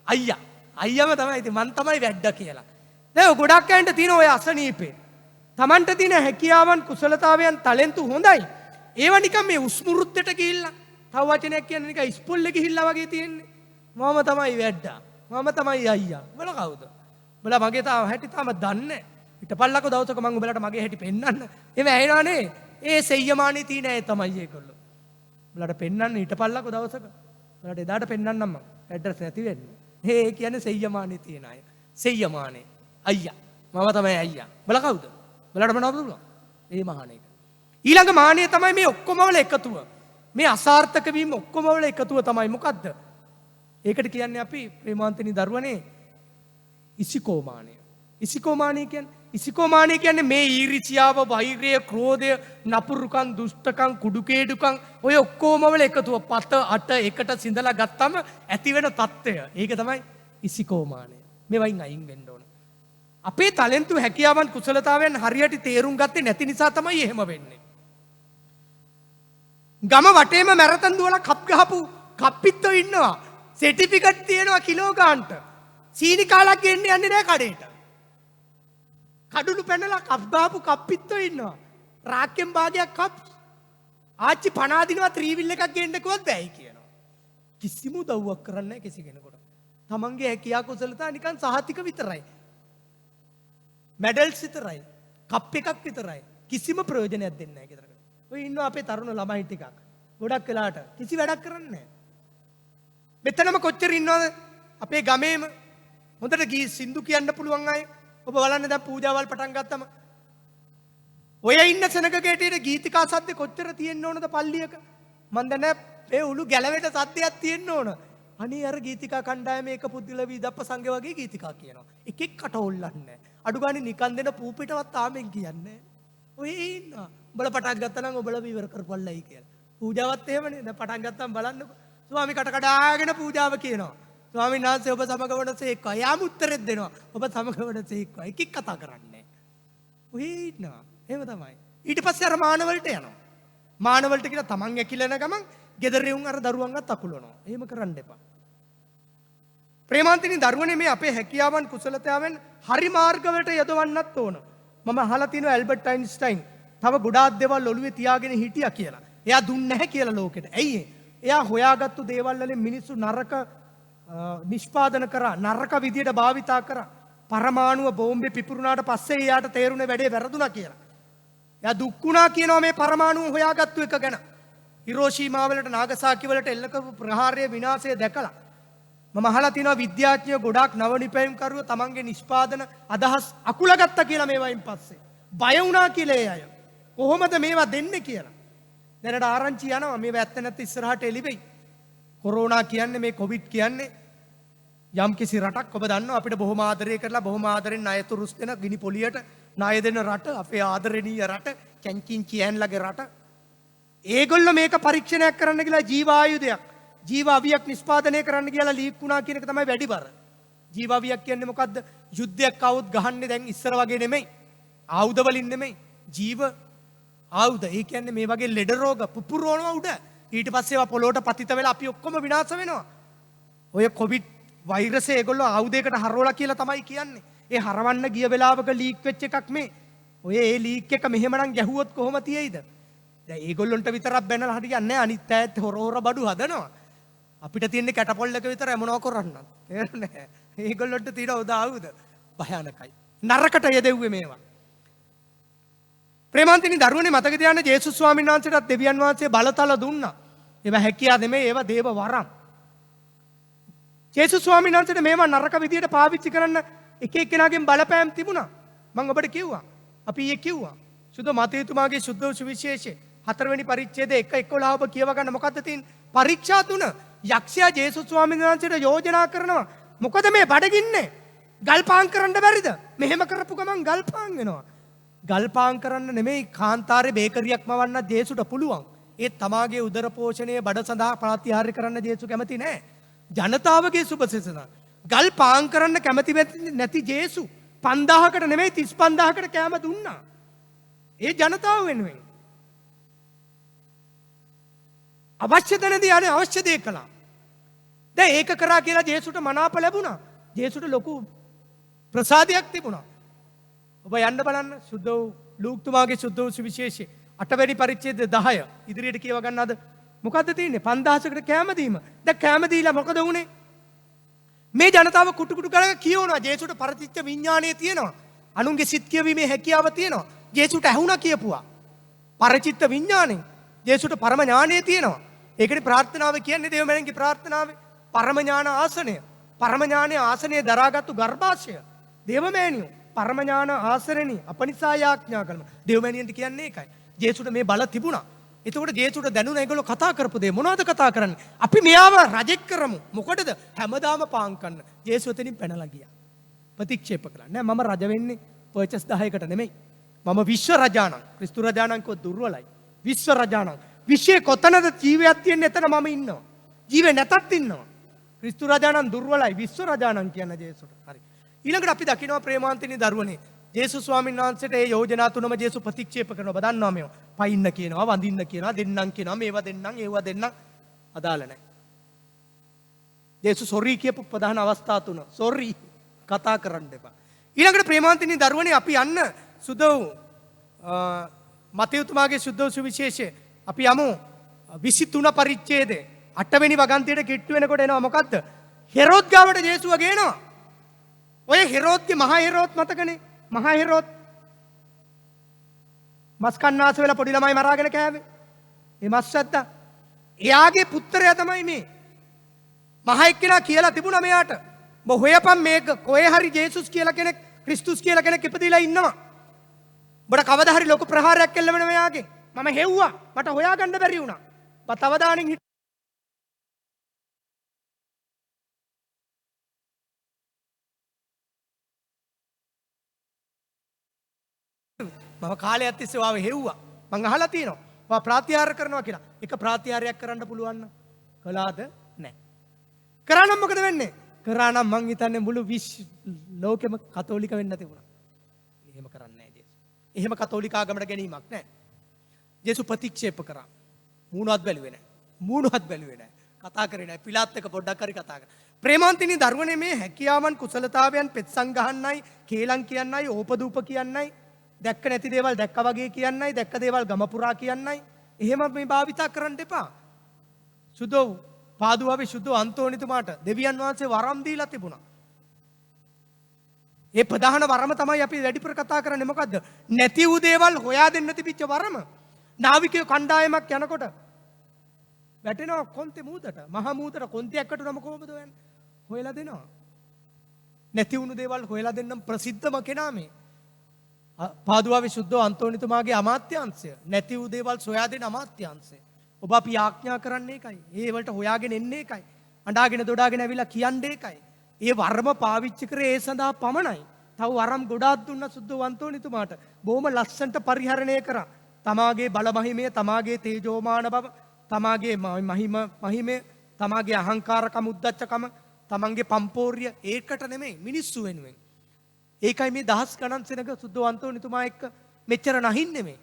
අයියා. අයියාම තමයි ඉතින් මං තමයි වැඩ කියලා. දැන් ගොඩක් අයන්ට තියෙන ඔය අසනීපේ. Tamanට තියෙන හැකියාවන් කුසලතාවයන් ටැලන්ට් හොඳයි. ඒවා නිකන් මේ උස්මුරුත්තට ගිහිල්ලා තව වචනයක් කියන්නේ නිකන් ඉස්පොල්ලේ ගිහිල්ලා වගේ තියෙන්නේ. මම තමයි වැඩ. මම තමයි අයියා. බල කවුද? බල මගේ තාම හැටි තාම දන්නේ නැහැ. හිටපල්ලකෝ දවසක මම උඹලට මගේ හැටි පෙන්නන්න. එහෙම ඇහෙනවනේ. ඒ සෙය්‍යමානී තියෙන අය තමයි ඒගොල්ලෝ. උඹලට පෙන්නන්න හිටපල්ලකෝ දවසක. උඹලට එදාට පෙන්නන්නම් මම. ඇඩ්‍රස් නැති වෙන්නේ. ඒ කියන්නේ සෙය්‍යමානී තියෙන අය. සෙය්‍යමානේ. අයියා. මම තමයි අයියා. බල කවුද? උඹලට මොනවද පුළුවන්? ඒ මහාන එක. ඊළඟ මානිය තමයි මේ ඔක්කොම වල එකතුව. මේ අසාර්ථක වීම ඔක්කොම වල එකතුව තමයි මොකද්ද? ඒකට කියන්නේ අපි ප්‍රේමාන්තිනි දරුවනේ ඉසිකෝමානය. ඉසිකෝමානය කියන්නේ මේ ඊර්ෂ්‍යාව, වෛරය, ක්‍රෝධය, නපුරුකම්, දුෂ්ටකම්, කුඩුකේඩුකම් ඔය ඔක්කොම වල එකතුව පත අට එකට සිඳලා ගත්තම ඇති වෙන తত্ত্বය. ඒක තමයි ඉසිකෝමානය. මේවයින් අයින් වෙන්න ඕන. අපේ ටැලන්ට් හැකියාවන් කුසලතාවයන් හරියට තේරුම් ගත්තේ නැති නිසා තමයි එහෙම වෙන්නේ. ගම වටේම මැරතන් දුවලා කප් ගහපු කප්පිත්තෝ ඉන්නවා. සර්ටිෆිකට් තියෙනවා කිලෝ ගානට. සීනි කාලක් ගෙන්න යන්නේ නැහැ කඩේට. කඩුළු පැනලා කප් ගහපු කප්පිත්තෝ ඉන්නවා. රාක්කෙන් භාගයක් කප්. ආච්චි පණ අදිනවා ත්‍රිවිල් එකක් ගෙන්න කිව්වොත් බෑයි කියනවා. කිසිම උදව්වක් කරන්නේ නැහැ කිසි කෙනෙකුට. තමන්ගේ හැකියා කුසලතා නිකන් සහතික විතරයි. මෙඩල්ස් විතරයි. කප් එකක් විතරයි. කිසිම ප්‍රයෝජනයක් දෙන්නේ නැහැ කිතරකට. ඔය ඉන්නවා අපේ තරුණ ළමයි ටිකක්. ගොඩක් වෙලාට කිසි වැඩක් කරන්නේ නැහැ. මෙතනම කොච්චර ඉන්නවද අපේ ගමේම හොඳට ගී සින්දු කියන්න පුළුවන් අය. ඔබ බලන්න දැන් පූජාවල් පටන් ගත්තම ඔය ඉන්න සෙනග ගැටියේ ගීතිකා සද්ද කොච්චර තියෙන්න ඕනද පල්ලියක? මන් දන්නේ මේ උළු ගැලවෙට සද්දයක් තියෙන්න ඕන. අනේ අර ගීතිකා කණ්ඩායම එක පුද්ගල විදප්ප සංඝ වගේ ගීතිකා කියනවා. එකෙක් කට හොල්ලන්නේ නැහැ. අඩු ගානේ නිකන් දෙන පූපිටවත් ආමෙන් කියන්නේ. ඔය ඉන්න. උඹලා පටන් ගත්තා නම් ඔබලා විවර කරපල්ලයි කියලා. පූජාවත් එහෙමනේ. දැන් පටන් ගත්තාම බලන්නකෝ. ස්වාමි කට කඩාගෙන පූජාව කියනවා. ස්වාමීන් වහන්සේ ඔබ සමග වඩසේක්වා. යාම උත්තරෙත් දෙනවා. ඔබ සමග වඩසේක්වා. එකෙක් කතා කරන්නේ. ඔය ඉන්නවා. එහෙම තමයි. ඊට පස්සේ අර මානවලට යනවා. මානවලට කියලා තමන් ඇකිලෙන ගමන් ගෙදර උන් අර දරුවන්වත් අකුලනවා. එහෙම කරන්න එපා. ප්‍රේමාන්තිනි දරුවනේ මේ අපේ හැකියාවන් කුසලතාවෙන් හරි මාර්ගවලට යොදවන්නත් ඕන. මම අහලා තියෙනවා ඇල්බර්ට් අයින්ස්ටයින් තව ගොඩාක් දේවල් ඔළුවේ තියාගෙන හිටියා කියලා. එයා දුන්නේ නැහැ කියලා ලෝකෙට. ඇයි ඒ? එයා හොයාගත්තු දේවල් වලින් මිනිස්සු නරක නිෂ්පාදන කරා නරක විදියට භාවිතා කරා. පරමාණුව බෝම්බේ පිපුරුනාට පස්සේ එයාට තේරුනේ වැඩේ වැරදුනා කියලා. එයා දුක් වුණා කියනවා මේ පරමාණුව හොයාගත්තු එක ගැන. හිරෝෂීමා වලට නාගසාකි වලට එල්ල කරපු ප්‍රහාරයේ විනාශය දැකලා මම අහලා තිනවා විද්‍යාඥයෝ ගොඩාක් නව නිපැයුම්කරුවෝ තමන්ගේ නිෂ්පාදන අදහස් අකුලගත්තා කියලා මේවායින් පස්සේ. බය වුණා කියලා ඒ අය. කොහොමද මේවා දෙන්නේ කියලා. දැනට ආරංචි යනවා මේවා ඇත්ත නැත්ත ඉස්සරහට එළි වෙයි. කොරෝනා කියන්නේ මේ කොවිඩ් කියන්නේ යම් කිසි රටක් ඔබ දන්නවා අපිට බොහොම ආදරය කරලා බොහොම ආදරෙන් ණය තුරුස් දෙන ගිනි පොලියට ණය දෙන රට අපේ ආදරණීය රට කැන්කින් කියන්ලගේ රට. ඒගොල්ලෝ මේක පරීක්ෂණයක් කරන්න කියලා ජීව ආයුධයක් ජීව අවියක් නිෂ්පාදනය කරන්න කියලා ලීක් වුණා කියන එක තමයි වැඩි බර. ජීව අවියක් කියන්නේ මොකද්ද? යුද්ධයක් આવුත් ගහන්නේ දැන් ඉස්සර වගේ නෙමෙයි. ආයුධ වලින් නෙමෙයි. ජීව ආයුධ. ඒ කියන්නේ මේ වගේ ලෙඩ රෝග පුපුරවනවා උඩ. ඊට පස්සේ ඒවා පොළොවට පතිත වෙලා අපි ඔක්කොම විනාශ වෙනවා. ඔය කොවිඩ් වෛරසය ඒගොල්ලෝ ආයුධයකට හරවලා කියලා තමයි කියන්නේ. ඒ හරවන්න ගිය වෙලාවක ලීක් වෙච්ච එකක් මේ. ඔය ඒ ලීක් එක මෙහෙමනම් ගැහුවොත් කොහොම තියෙයිද? දැන් ඒගොල්ලොන්ට විතරක් බැනලා හරියන්නේ නැහැ. අනිත් අයත් හොර හොර බඩු හදනවා. අපිට තියෙන්නේ කැටපොල්ලක විතරයි මොනව කරන්නත්. තේරෙන්නේ? ඒගොල්ලොන්ට තියෙන උදාවුද භයානකයි. නරකට යෙදෙව්වේ මේවා. ප්‍රේමාන්තිනි දරුවනේ මතක තියාගන්න ජේසුස් ස්වාමීන් වහන්සේටත් දෙවියන් වහන්සේ බලතල දුන්නා. ඒවා හැකියාව නෙමෙයි ඒවා දේව වරම්. ජේසුස් ස්වාමීන් වහන්සේට මේවා නරක විදියට පාවිච්චි කරන්න එක එක්කෙනාගෙන් බලපෑම් තිබුණා. මම ඔබට කිව්වා. අපි ඊයේ කිව්වා. සුද්ධ මතේතුමාගේ සුද්ධ සුවිශේෂයේ 4 වෙනි පරිච්ඡේදයේ 1:11 ඔබ කියව ගන්න මොකද්ද තියෙන්නේ? පරීක්ෂා 3. යක්ෂයා ජේසුස් ස්වාමීන් වහන්සේට යෝජනා කරනවා. මොකද මේ බඩගින්නේ? ගල්පාන් කරන්න බැරිද? මෙහෙම කරපු ගමන් ගල්පාන් වෙනවා. ගල්පාන් කරන්න නෙමෙයි කාන්තාරේ බේකරියක් මවන්න ජේසුට පුළුවන්. ඒ තමාගේ උදර පෝෂණය බඩ සඳහා ප්‍රාතිහාර්ය කරන්න ජේසු කැමති නෑ. ජනතාවගේ සුබසෙසන. ගල් පාන් කරන්න කැමති නැති ජේසු 5000කට නෙමෙයි 35000කට කෑම දුන්නා. ඒ ජනතාව වෙනුවෙන්. අවශ්‍ය තැනදී අනේ අවශ්‍ය දේ කළා. දැන් ඒක කරා කියලා ජේසුට මනාප ලැබුණා. ජේසුට ලොකු ප්‍රසාදයක් තිබුණා. ඔබ යන්න බලන්න සුද්ධ වූ ලූක්තුමාගේ සුද්ධ වූ සුවිශේෂයේ 8 වෙනි පරිච්ඡේද 10 ඉදිරියට කියව ගන්න අද මොකද්ද තියෙන්නේ 5000කට කෑම දීම. දැන් කෑම දීලා මොකද වුනේ? මේ ජනතාව කුටු කුටු කරලා කියවනවා ජේසුට පරිචිත්ත විඥානය තියෙනවා. අනුන්ගේ සිත් කියවීමේ හැකියාව තියෙනවා. ජේසුට ඇහුණා කියපුවා. පරිචිත්ත විඥාණය. ජේසුට පරම ඥානය තියෙනවා. ඒකනේ ප්‍රාර්ථනාව කියන්නේ දේවමණන්ගේ ප්‍රාර්ථනාවේ පරම ඥාන ආසනය. පරම ඥානයේ ආසනය දරාගත්තු ගර්භාෂය. දේවමෑණියෝ පරම ඥාන ආසරණී අපනිසා යාඥා කරන. දේවමෑණියන්ට කියන්නේ ඒකයි. ජේසුට මේ බල තිබුණා. එතකොට ජේසුට දැනුණ ඒගොල්ලෝ කතා කරපු දේ මොනවද කතා කරන්නේ? අපි මෙයාව රජෙක් කරමු. මොකටද? හැමදාම පාන් කන්න. ජේසු එතනින් පැනලා ගියා. ප්‍රතික්ෂේප කළා. නෑ මම රජ වෙන්නේ පර්චස් 10කට නෙමෙයි. මම විශ්ව රජාණන්. ක්‍රිස්තු රජාණන් කෝ දුර්වලයි. විශ්ව රජාණන්. විශ්වයේ කොතනද ජීවයක් තියෙන්නේ එතන මම ඉන්නවා. ජීවේ නැතත් ඉන්නවා. ක්‍රිස්තු රජාණන් දුර්වලයි. විශ්ව රජාණන් කියන ජේසුට. හරි. ඊළඟට අපි දකිනවා ප්‍රේමාන්තිනි දරුවනේ ජේසුස් ස්වාමීන් වහන්සේට ඒ යෝජනා තුනම ජේසු ප්‍රතික්ෂේප කරනවා. ඔබ දන්නවා මේව. පයින්න කියනවා, වඳින්න කියනවා, දෙන්නම් කියනවා, මේවා දෙන්නම්, ඒවා දෙන්නම් අදාළ නැහැ. ජේසුස් සොරි කියපු ප්‍රධාන අවස්ථා තුන. සොරි කතා කරන්න එපා. ඊළඟට ප්‍රේමාන්තිනි දරුවනේ අපි යන්න සුද්ධ මතේතුමාගේ සුද්ධ සුවිශේෂයේ අපි යමු 23 පරිච්ඡේදයේ 8 වෙනි වගන්තියට කිට්ටු වෙනකොට එනවා මොකද්ද? හෙරෝද් ගාවට ජේසුව ගේනවා. ඔය හෙරෝද්ගේ මහා හෙරෝද් මතකනේ? මහා හෙරෝද් මස් කන්නාස වෙලා පොඩි ළමයි මරාගෙන කෑවේ. මේ මස් වැද්දා. එයාගේ පුත්‍රයා තමයි මේ. මහා එක්කෙනා කියලා තිබුණා මෙයාට. ඔබ හොයපන් මේක කොහේ හරි ජේසුස් කියලා කෙනෙක්, ක්‍රිස්තුස් කියලා කෙනෙක් ඉපදිලා ඉන්නවා. ඔබට කවදා හරි ලොකු ප්‍රහාරයක් එල්ල වෙන මෙයාගේ. මම හෙව්වා. මට හොයාගන්න බැරි වුණා. බත් අවදානින් මම කාලයක් තිස්සේ වාව හෙව්වා. මං අහලා තියෙනවා. වා ප්‍රාතිහාර්ය කරනවා කියලා. එක ප්‍රාතිහාර්යයක් කරන්න පුළුවන් නම් කළාද? නැහැ. කරා නම් මොකද වෙන්නේ? කරා නම් මං හිතන්නේ මුළු ලෝකෙම කතෝලික වෙන්න තිබුණා. එහෙම කරන්නේ නැහැ ජේසුස්. එහෙම කතෝලික ආගමකට ගැනීමක් නැහැ. ජේසුස් ප්‍රතික්ෂේප කරා. මූණවත් බැලුවේ නැහැ. මූණවත් බැලුවේ නැහැ. කතා කරේ නැහැ. පිලාත් එක පොඩ්ඩක් හරි කතා කරා. ප්‍රේමාන්තිනි දරුවනේ මේ හැකියාවන් කුසලතාවයන් පෙත්සම් ගහන්නයි, කේලම් කියන්නයි, ඕපදූප කියන්නයි, දැක්ක නැති දේවල් දැක්කා වගේ කියන්නයි, දැක්ක දේවල් ගම පුරා කියන්නයි. එහෙම මේ භාවිතා කරන්න එපා. සුදෝ පාදුවාවේ සුද්ධ අන්තෝනිතුමාට දෙවියන් වහන්සේ වරම් දීලා තිබුණා. ඒ ප්‍රධාන වරම තමයි අපි වැඩිපුර කතා කරන්නේ මොකද්ද? නැති වූ දේවල් හොයා දෙන්න තිබිච්ච වරම. නාවිකයෝ කණ්ඩායමක් යනකොට වැටෙනවා කොන්තේ මූදට. මහා මූදට කොන්තියක් වැටුනම කොහොමද වෙන්නේ? හොයලා දෙනවා. නැති වුණු දේවල් හොයලා දෙන්නම් ප්‍රසිද්ධම කෙනා මේ. පාදුවාවේ සුද්ධ අන්තෝනිතුමාගේ අමාත්‍යාංශය. නැති වූ දේවල් සොයා දෙන අමාත්‍යාංශය. ඔබ අපි ආඥා කරන්නේ ඒකයි. ඒ වලට හොයාගෙන එන්නේ ඒකයි. අඬාගෙන දොඩාගෙන ඇවිල්ලා කියන්නේ ඒකයි. ඒ වරම පාවිච්චි කරේ ඒ සඳහා පමණයි. තව වරම් ගොඩාක් දුන්න සුද්ධ අන්තෝනිතුමාට. බොහොම ලස්සනට පරිහරණය කරා. තමාගේ බල මහිමය, තමාගේ තේජෝමාන බව, තමාගේ මහිමය, තමාගේ අහංකාරකම, උද්දච්චකම, තමන්ගේ පම්පෝර්ය ඒකට නෙමෙයි මිනිස්සු වෙනුවෙන්. ඒකයි මේ දහස් ගණන් සෙනග සුද්ධ අන්තෝනිතුමා එක්ක මෙච්චර නහින්නේ මේ.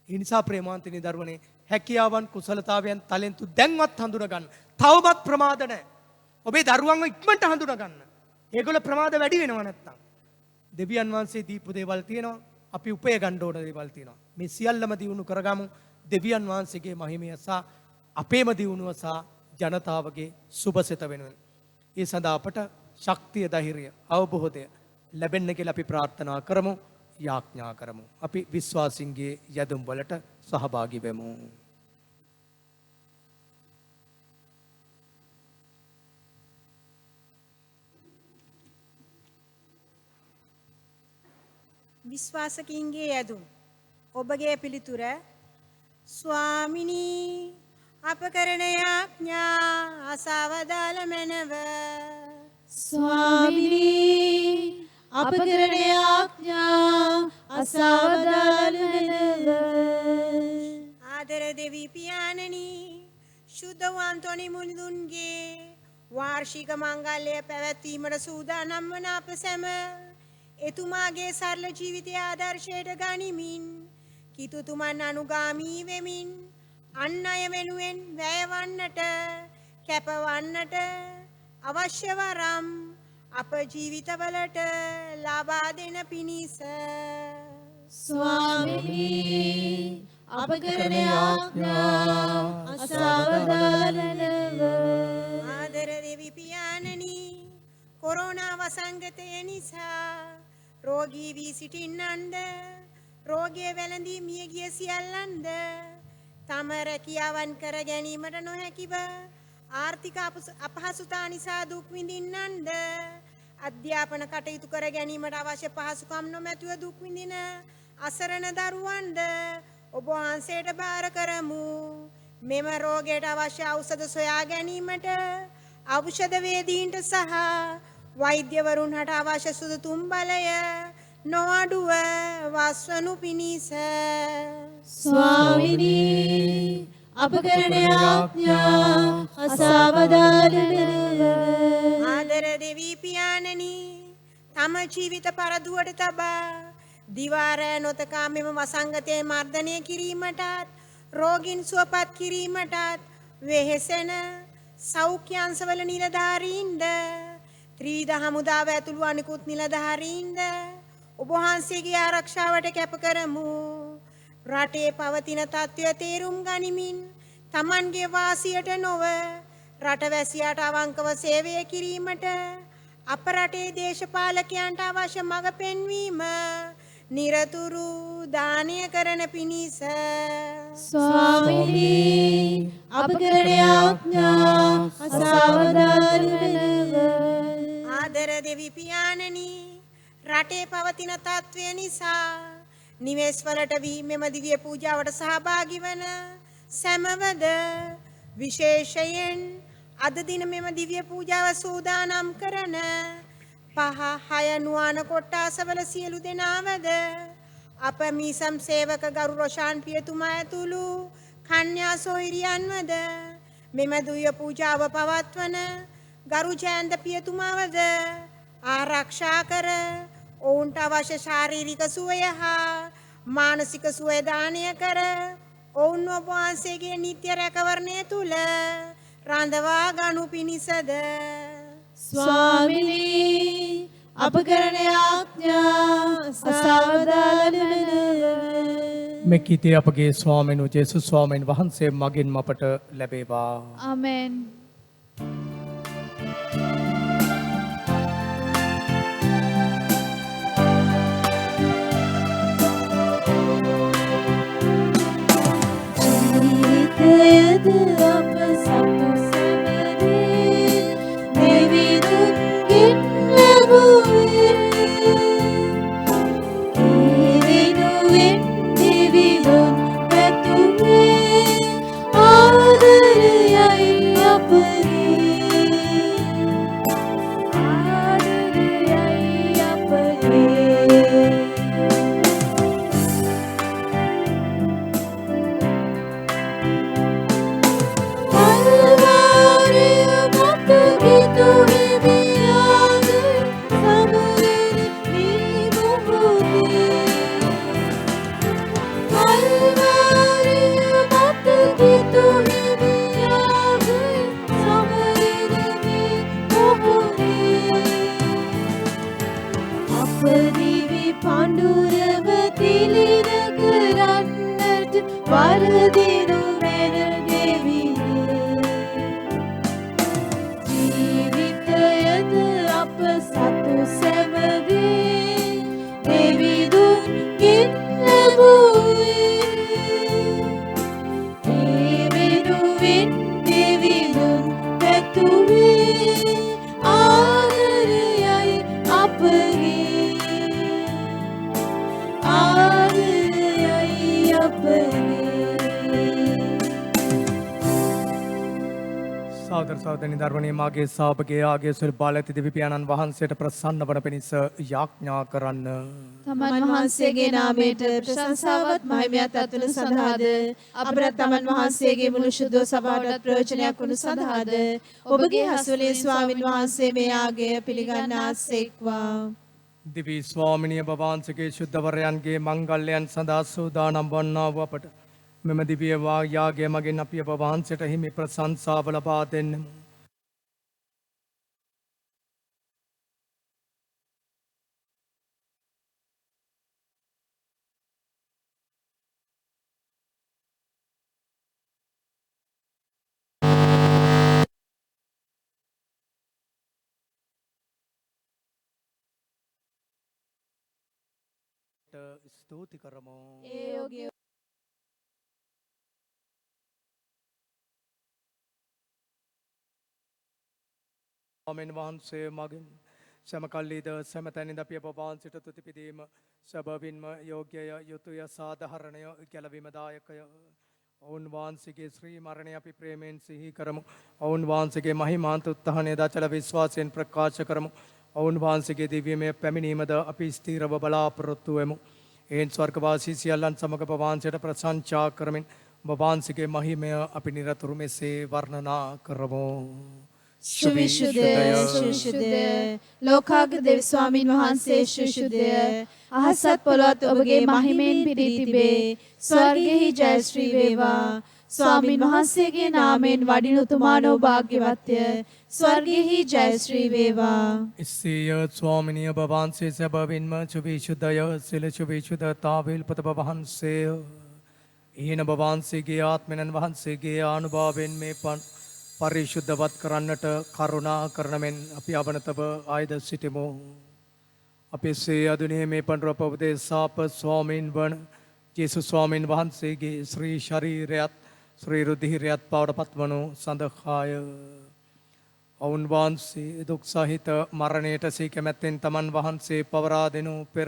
ඒ නිසා ප්‍රේමාන්තිනි දරුවනේ හැකියාවන් කුසලතාවයන් ටැලන්තු දැන්වත් හඳුනා ගන්න. තවමත් ප්‍රමාද නැහැ. ඔබේ දරුවන්ව ඉක්මනට හඳුනා ගන්න. ඒගොල්ලෝ ප්‍රමාද වැඩි වෙනවා නැත්තම්. දෙවියන් වහන්සේ දීපු දේවල් තියෙනවා. අපි උපය ගන්න ඕන දේවල් තියෙනවා. මේ සියල්ලම දිනු කරගමු. දෙවියන් වහන්සේගේ මහිමය සහ අපේම දිනුව සහ ජනතාවගේ සුබසිත වෙනුවෙන්. ඒ සඳහා අපට ශක්තිය, ධෛර්යය, අවබෝධය ලැබෙන්න කියලා අපි ප්‍රාර්ථනා කරමු, යාඥා කරමු. අපි විශ්වාසින්ගේ යදුම් වලට සහභාගී වෙමු. විශ්වාසකින්ගේ යදුම්. ඔබගේ පිළිතුර ස්වාමිනී අප කරන යාඥා අසවදාල මැනව. ස්වාමිනී අප කරන යාඥා අසවදාල මැනව. ආදර දෙවි පියාණනි, ශුද්ධ වන්තෝනි මුනිදුන්ගේ වාර්ෂික මංගල්‍ය පැවැත්වීමට සූදානම් වන අප සැම එතුමාගේ සරල ජීවිතය ආදර්ශයට ගනිමින් කිතුතුමන් අනුගාමී වෙමින් අන් අය වෙනුවෙන් වැයවන්නට කැපවන්නට අවශ්‍ය වරම් අප ජීවිතවලට ලබා දෙන පිණිස. ස්වාමිනී අප කරන යාඥා අසවදාල මැනව. ආදර දෙවි පියාණනි, කොරෝනා වසංගතය නිසා රෝගී වී සිටින්නන්ද, රෝගයේ වැළඳී මිය ගිය සියල්ලන්ද තම රැකියාවන් කර ගැනීමට නොහැකිව ආර්ථික අපහසුතා නිසා දුක් විඳින්නන්ද, අධ්‍යාපන කටයුතු කර ගැනීමට අවශ්‍ය පහසුකම් නොමැතිව දුක් විඳින අසරණ දරුවන්ද ඔබ වහන්සේට බාර කරමු. මෙම රෝගයට අවශ්‍ය ඖෂධ සොයා ගැනීමට ඖෂධ වේදීන්ට සහ වෛද්‍යවරුන් හට අවශ්‍ය සුදුතුම් බලය නොඅඩුව වස්වනු පිණිස. ස්වාමිනී අප කරන යාඥා අසවදාල මැනව. ආදර දෙවි පියාණනි, තම ජීවිත පරදුවට තබා දිවාරෑ නොතකා මෙම වසංගතය මර්ධනය කිරීමටත් රෝගීන් සුවපත් කිරීමටත් වෙහෙසෙන සෞඛ්‍ය අංශවල නිලධාරීන්ද, ත්‍රිවිධ හමුදාව ඇතුළු අනිකුත් නිලධාරීන්ද ඔබ වහන්සේගේ ආරක්ෂාවට කැප කරමු. රටේ පවතින තත්ත්වය තේරුම් ගනිමින් තමන්ගේ වාසියට නොව රටවැසියාට අවංකව සේවය කිරීමට අප රටේ දේශපාලකයන්ට අවශ්‍ය මඟ පෙන්වීම නිරතුරු දානය කරන පිණිස. ස්වාමිනී අප කරන යාඥා අසවදාල මැනව. ආදර දෙවි පියාණනි, රටේ පවතින තත්ත්වය නිසා නිවෙස් වලට වී මෙම දිව්‍ය පූජාවට සහභාගී වන සැමවද විශේෂයෙන් අද දින මෙම දිව්‍ය පූජාව සූදානම් කරන 5-6 නුවණ කොට්ටාසවල සියලු දෙනාවද අප මීසම් සේවක ගරු රොෂාන් පියතුමා ඇතුළු කන්‍යා සොහිරියන්වද මෙම දිව්‍ය පූජාව පවත්වන ගරු ජයන්ත පියතුමාවද ආරක්ෂා කර ඔවුන්ට අවශ්‍ය ශාරීරික සුවය හා මානසික සුවය දානය කර ඔවුන් ඔබ වහන්සේගේ නිත්‍ය රැකවරණය තුල රඳවා ගනු පිණිසද. ස්වාමිනී අප කරන යාඥා අසවදාල මැනව. මේ කීතේ අපගේ ස්වාමීන් වහන්සේ මගෙන් අපට ලැබේවා. ආමෙන්. අප සතු සැමදී දෙවිඳුන්ගෙන් ලැබුවේ ඊවෙනුවෙන් දෙවිඳුන් පැතුවේ ආදරයයි අපගේ ආදරයයි අපගේ පඬුරව තිලින කරන්නට වරදිනු මෙන දෙවිඳ ජීවිතයද අප සතු සැමදී දෙවිඳුන්ගෙන් ලැබුවේ ඒ වෙනුවෙන් දෙවිඳුන් පැතුවේ ආදරයයි අපගේ ආදරයයි අපගේ සහෝදර සහෝදරනි දරුවනේ මාගේ ශාපකේ ආගේ සුළු බාල ඇති දෙවි පියාණන් වහන්සේට ප්‍රසන්න වන පිණිස යාඥා කරන්න. තමන් වහන්සේගේ නාමයට ප්‍රශංසාවත් මහිමයත් අත්වන සඳහාද අපට තමන් වහන්සේගේ මුළු ශුද්ධ සභාවට ප්‍රයෝජනයක් වනු සඳහාද ඔබගේ හසුලේ ස්වාමින් වහන්සේ මේ ආගය පිළිගන්නාසේක්වා. දිවි ස්වාමිනිය වහන්සේගේ ශුද්ධවරයන්ගේ මංගල්‍යයන් සඳහා සූදානම් වන්නා වූ අපට මෙම දිව්‍ය යාගය මගින් අපි ඔබ වහන්සේට හිමි ප්‍රශංසාව ලබා දෙන්නෙමු. ස්තුති කරමු. ඒ යෝගී ස්වාමීන් වහන්සේ මගින් සමකල්ලීද සමතැනින්ද අපි ඔබ වහන්සේට තුති පිදීම සැබවින්ම යෝග්‍යය යුතුය සාධාරණය ගැලවීමදායකය. ඔවුන් වහන්සේගේ ශ්‍රී මරණය අපි ප්‍රේමයෙන් සිහි කරමු. ඔවුන් වහන්සේගේ මහිමාන්ත උත්ථානය දචල විශ්වාසයෙන් ප්‍රකාශ කරමු. ඔවුන් වහන්සේගේ දිව්‍යමය පැමිණීමද අපි ස්ථීරව බලාපොරොත්තු වෙමු. එයින් ස්වර්ගවාසී සියල්ලන් සමග ඔබ වහන්සේට ප්‍රශංසා කරමින් ඔබ වහන්සේගේ මහිමය අපි නිරතුරු මෙසේ වර්ණනා කරමු. ශුවිශුද්ධය ශුවිශුද්ධය ලෝකාග්‍ර දෙවි ස්වාමින් වහන්සේ ශුවිශුද්ධය අහසත් පොළොත් ඔබගේ මහිමෙන් පිරී තිබේ ස්වර්ගෙහි ජයශ්‍රී වේවා ස්වාමින් වහන්සේගේ නාමයෙන් වඩින උතුමානෝ භාග්‍යවත්ය ස්වර්ගෙහි ජයශ්‍රී වේවා. ඉස්සීය ස්වාමිනිය ඔබ වහන්සේ සැබවින්ම ශුවිශුද්ධය සිල ශුවිශුද්ධතාවීල් පත ඔබ වහන්සේය ඊන ඔබ වහන්සේගේ ආත්මයන් වහන්සේගේ ආනුභාවයෙන් මේ පරිශුද්ධවත් කරන්නට කරුණා කරන මෙන් අපි අවනතව ආයද සිටිමු. අපි සේ අදුනේ මේ පඬුර පොතේ සාප ස්වාමීන් වන ජේසුස් ස්වාමීන් වහන්සේගේ ශ්‍රී ශරීරයත් ශ්‍රී රුධිරයත් බවට පත්වනු සඳහාය. ඔවුන් වහන්සේ දුක් සහිත මරණයට සී කැමැත්තෙන් තමන් වහන්සේ පවරා දෙනු පෙර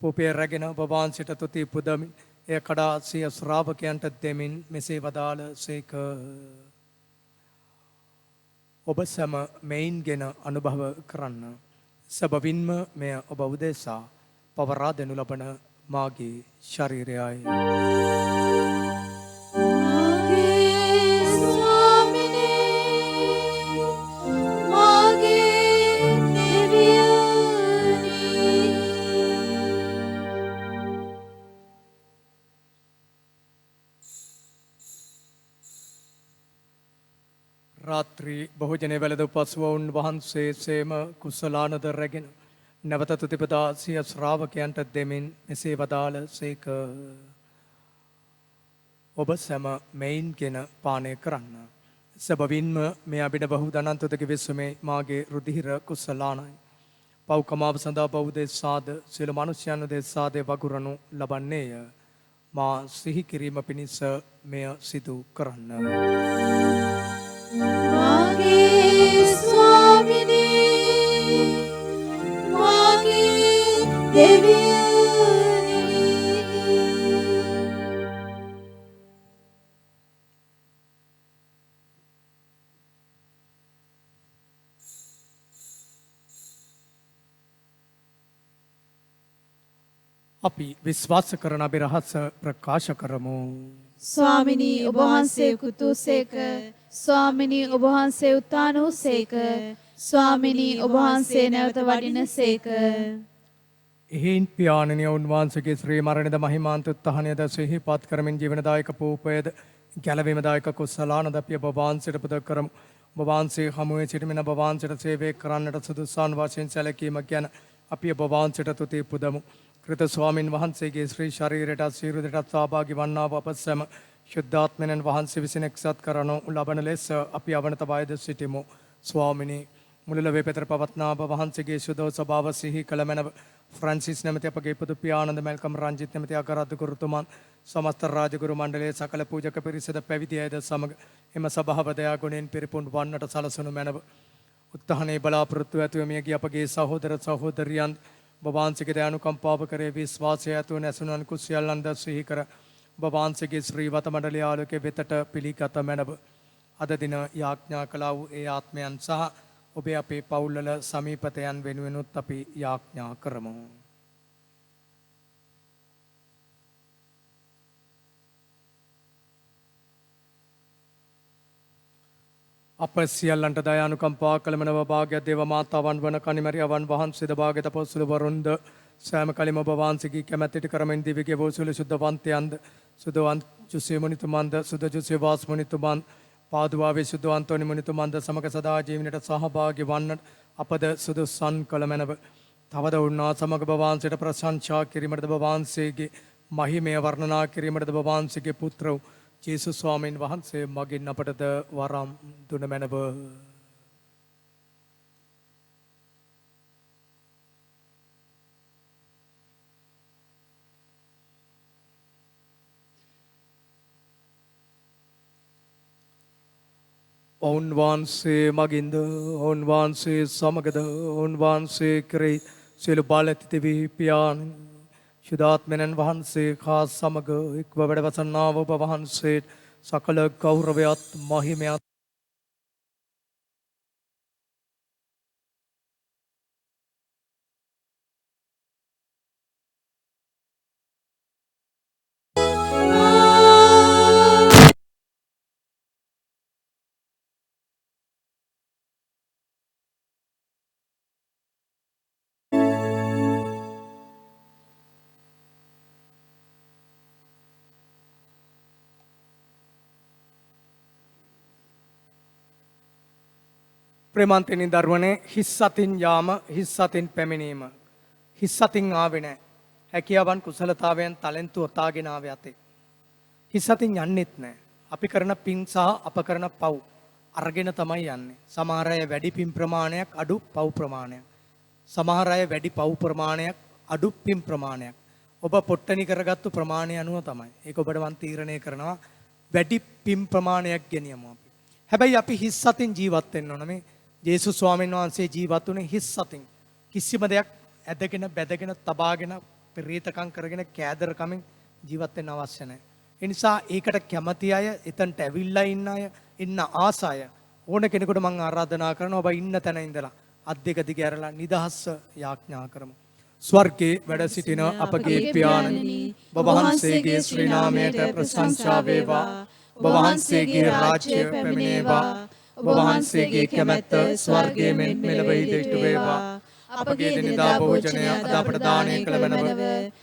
පුපේ රැගෙන ඔබ වහන්සේට තුති පුදමින් එය කඩා සිය ශ්‍රාවකයන්ට දෙමින් මෙසේ වදාළ සේක. ඔබ සැම මෙයින්ගෙන අනුභව කරන්න. සැබවින්ම මෙය ඔබ උදෙසා පවරා දෙනු ලබන මාගේ ශරීරයයි. රාත්‍රී බොහෝජනය වැළඳ පසුව උන් වහන්සේ සේම කුසලානද රැගෙන නැවත තුතිපදා සිය ශ්‍රාවකයන්ට දෙමින් මෙසේ වදාළ සේක. ඔබ සැම මෙයින්ගෙන පානය කරන්න. සැබවින්ම මේ අබින බහු දනන්තතක විශ්වමේ මාගේ රුධිර කුසලානයි. පව්කමාව සඳහා බෞද්ධ සාද සියලු මනුෂ්‍යයන් දෙසාදේ වගුරනු ලබන්නේය. මා සිහි කිරීම පිණිස මෙය සිදු කරන්න. මාගේ ස්වාමිනේ මාගේ දෙවියනේ අපි විශ්වාස කරන අපි රහස ප්‍රකාශ කරමු. ස්වාමිනී ඔබ වහන්සේ කුතුසේක ස්වාමිනී ඔබ වහන්සේ උත්තානෝසේක ස්වාමිනී ඔබ වහන්සේ නැවත වඩිනසේක එහෙයින් පියාණෙනි උන්වහන්සේගේ ශ්‍රී මරණද මහිමාන්ත උත්හානයද සිහිපත් කරමින් ජීවනදායක පූපයද ගැලවීමදායක කුසලානද අපි ඔබ වහන්සේට පුද කරමු. ඔබ වහන්සේ හමුවේ සිටමින් ඔබ වහන්සේට සේවය කරන්නට සුදුසුන් වශයෙන් සැලකීම ගැන අපි ඔබ වහන්සේට තුති පුදමු. කෘත ස්වාමින් වහන්සේගේ ශ්‍රී ශරීරයට සිරුරට සහභාගී වන්නා වූ අප සැම ශුද්ධාත්මයන් වහන්සේ විසින් එක්සත් කරනු ලබන ලෙස අපි අවනත වයද සිටිමු. ස්වාමිනී මුළුල්ලේ පෙතර පවත්නා ඔබ වහන්සේගේ සුදෝ ස්වභාව සිහි කළ මැනව ෆ්‍රැන්සිස් නැමැති අපගේ පුදු පියාණන් මල්කම් රංජිත් නැමැති අගරාධ ගුරුතුමන් සමස්ත රාජගුරු මණ්ඩලයේ සකල පූජක පිරිසද පැවිදි අයද සමග එම සභාව දයා ගුණෙන් පිරිපුන් වන්නට සලසනු මැනව. උත්හානයේ බලාපොරොත්තු ඇතුව මිය ගිය අපගේ සහෝදර සහෝදරියන් ඔබ වහන්සේගේ දයානුකම්පාව කරේ විශ්වාසය ඇතුව නැසුණන් කුසියල්ලන්ද සිහි කර ඔබ වහන්සේගේ ශ්‍රී වත මණ්ඩලයේ ආලෝකයේ වෙතට පිළිගත මැනව. අද දින යාඥා කළා වූ ඒ ආත්මයන් සහ ඔබේ අපේ පවුල්වල සමීපතයන් වෙනුවෙනුත් අපි යාඥා කරමු. අප සියල්ලන්ට දයානුකම්පා කළ මනව භාග්‍ය දේව මාතාවන් වන කනිමරියවන් වහන්සේද භාග්‍යත පොසුළු වරුන්ද සෑම කලිම ඔබ වහන්සේගේ කැමැත්තට කරමින් දිවිගේ වූසුළු සුද්ධවන්තයන්ද සුදවන්ත ජුසේ මුනිතුමන්ද සුද ජුසේ වාස් මුනිතුමන් පාදුවාවේ සුදු අන්තෝනි මුනිතුමන්ද සමග සදා ජීවනයට සහභාගී වන්නට අපද සුදුසන් කළ මැනව. තවද උන්නා සමග ඔබ වහන්සේට ප්‍රශංසා කිරීමටද ඔබ වහන්සේගේ මහිමය වර්ණනා කිරීමටද ඔබ වහන්සේගේ පුත්‍ර වූ ජේසුස් ස්වාමීන් වහන්සේ මගින් අපටද වරම් දුන මැනව. ඔවුන් වහන්සේ මගින්ද ඔවුන් වහන්සේ සමගද ඔවුන් වහන්සේ කරේ සියලු බල ඇති දෙවි පියාණන් ශුද්ධාත්මයන් වහන්සේ හා සමග එක්ව වැඩවසන්නා වූ ඔබ වහන්සේට සකල ගෞරවයත් මහිමයත් ප්‍රේමන්තනි දරුවනේ හිස් අතින් යාම හිස් අතින් පැමිණීම හිස් අතින් ආවේ නැහැ. හැකියාවන් කුසලතාවයන් ටැලන්තු ඔතාගෙන ආවේ අතේ. හිස් අතින් යන්නෙත් නැහැ. අපි කරන පින් සහ අප කරන පව් අරගෙන තමයි යන්නේ. සමහර අය වැඩි පින් ප්‍රමාණයක් අඩු පව් ප්‍රමාණයක්. සමහර අය වැඩි පව් ප්‍රමාණයක් අඩු පින් ප්‍රමාණයක්. ඔබ පොට්ටනි කරගත්තු ප්‍රමාණය අනුව තමයි. ඒක ඔබට මන් තීරණය කරනවා වැඩි පින් ප්‍රමාණයක් ගෙනියමු අපි. හැබැයි අපි හිස් අතින් ජීවත් වෙන්න ඕන මේ ජේසුස් ස්වාමීන් වහන්සේ ජීවත් වුණේ හිස් අතින්. කිසිම දෙයක් ඇදගෙන බැදගෙන තබාගෙන පෙරේතකම් කරගෙන කෑදරකමින් ජීවත් වෙන්න අවශ්‍ය නැහැ. ඒ නිසා ඒකට කැමති අය එතනට ඇවිල්ලා ඉන්න අය ඉන්න ආසය ඕන කෙනෙකුට මම ආරාධනා කරනවා ඔබ ඉන්න තැන ඉඳලා අත් දෙක දිග ඇරලා නිදහස් යාඥා කරමු. ස්වර්ගයේ වැඩ සිටින අපගේ පියාණනි ඔබ වහන්සේගේ ශ්‍රී නාමයට ප්‍රශංසා වේවා. ඔබ වහන්සේගේ රාජ්‍ය පැමිණේවා. ඔබ වහන්සේගේ කැමැත්ත ස්වර්ගයේ මෙන් මෙලොව ඉදිරියට වේවා. අපගේ දිනදා භෝජනය අද අපට දානය කළ මැනව.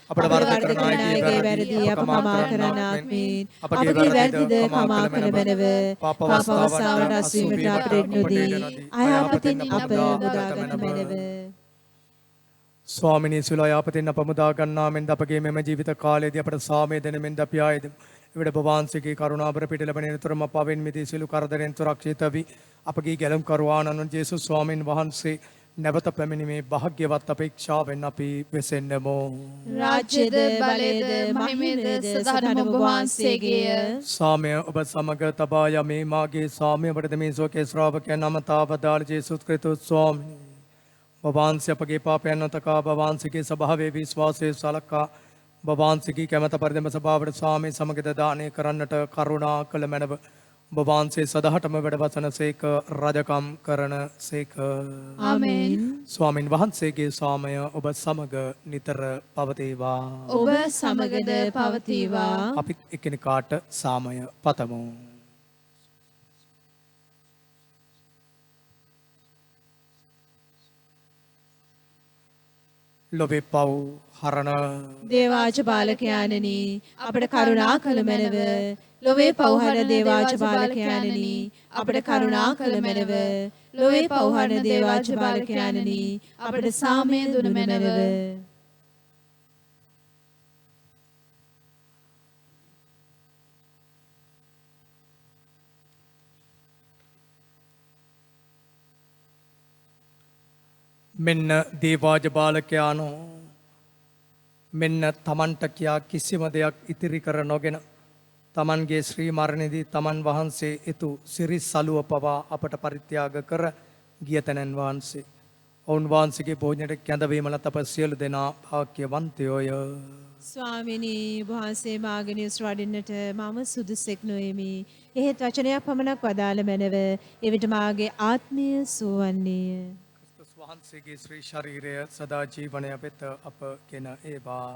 අපට වරද කරන අයගේ වැරදි අප කමා කරනාක් මෙන් අපගේ වැරදිද කමා කළ මැනව. පාප අවස්ථාවට අසීමට අපට නොදී අයහපතින් අප මුදාගත මැනව. ස්වාමිනී සුල අයහපතින් අප මුදා ගන්නා මෙන්ද අපගේ මෙම ජීවිත කාලයේදී අපට සාමය දෙන මෙන්ද අපි ආයදමු. එවිට වහන්සේගේ කරුණාබර පිට ලැබෙන නිතරම පවෙන් මිදී සියලු කරදරෙන් සුරක්ෂිත වී අපගේ ගැලුම් කරුවාණන් ජේසුස් ස්වාමීන් වහන්සේ නැවත පැමිණීමේ භාග්‍යවත් අපේක්ෂාවෙන් අපි වෙසෙන්නමු. රාජ්‍යද බලයද මහිමයද සදාතම ඔබ වහන්සේගේය. සාමය ඔබ සමග තබා යමේ මාගේ සාමය වඩද මේ සෝකේ ශ්‍රාවකයන් අමතාව දාල ජේසුස් ක්‍රිස්තුස් ස්වාමීනි. ඔබ වහන්සේ අපගේ පාපයන් නොතකා ඔබ වහන්සේගේ ස්වභාවයේ විශ්වාසයේ සලකා ඔබ වහන්සේගේ කැමැත පරිදිම සභාවට සාමය සමගද දානය කරන්නට කරුණා කළ මැනව. ඔබ වහන්සේ සදහටම වැඩවසන සේක රජකම් කරන සේක. ආමේන්. ස්වාමින් වහන්සේගේ සාමය ඔබ සමග නිතර පවතිවා. ඔබ සමගද පවතිවා. අපිත් එකිනෙකාට සාමය පතමු. ලොවේ පව් හරණ දේවාජ බාලකයාණනි අපට කරුණා කළ මැනව. ලොවේ පව්හරණ දේවාජ බාලකයාණනි අපට කරුණා කළ මැනව. ලොවේ පව්හරණ දේවාජ බාලකයාණනි අපට සාමය දුන මැනව. මෙන්න දේවාජ බාලකයානෝ මෙන්න තමන්ට කියා කිසිම දෙයක් ඉතිරි කර නොගෙන තමන්ගේ ශ්‍රී මරණයේදී තමන් වහන්සේ එතු සිරිස් සලුව පවා අපට පරිත්‍යාග කර ගිය තැනන් වහන්සේ. ඔවුන් වහන්සේගේ භෝජනයට කැඳවීම ලත් අප සියලු දෙනා භාග්‍යවන්තයෝය. ස්වාමිනී වහන්සේ මාගෙන වඩින්නට මම සුදුසෙක් නොෙමි. එහෙත් වචනයක් පමණක් වදාළ මැනව. එවිට මාගේ ආත්මය සුවන්නේය. වහන්සේගේ ශ්‍රී ශරීරය සදා ජීවනය වෙත අප ගෙන ඒවා.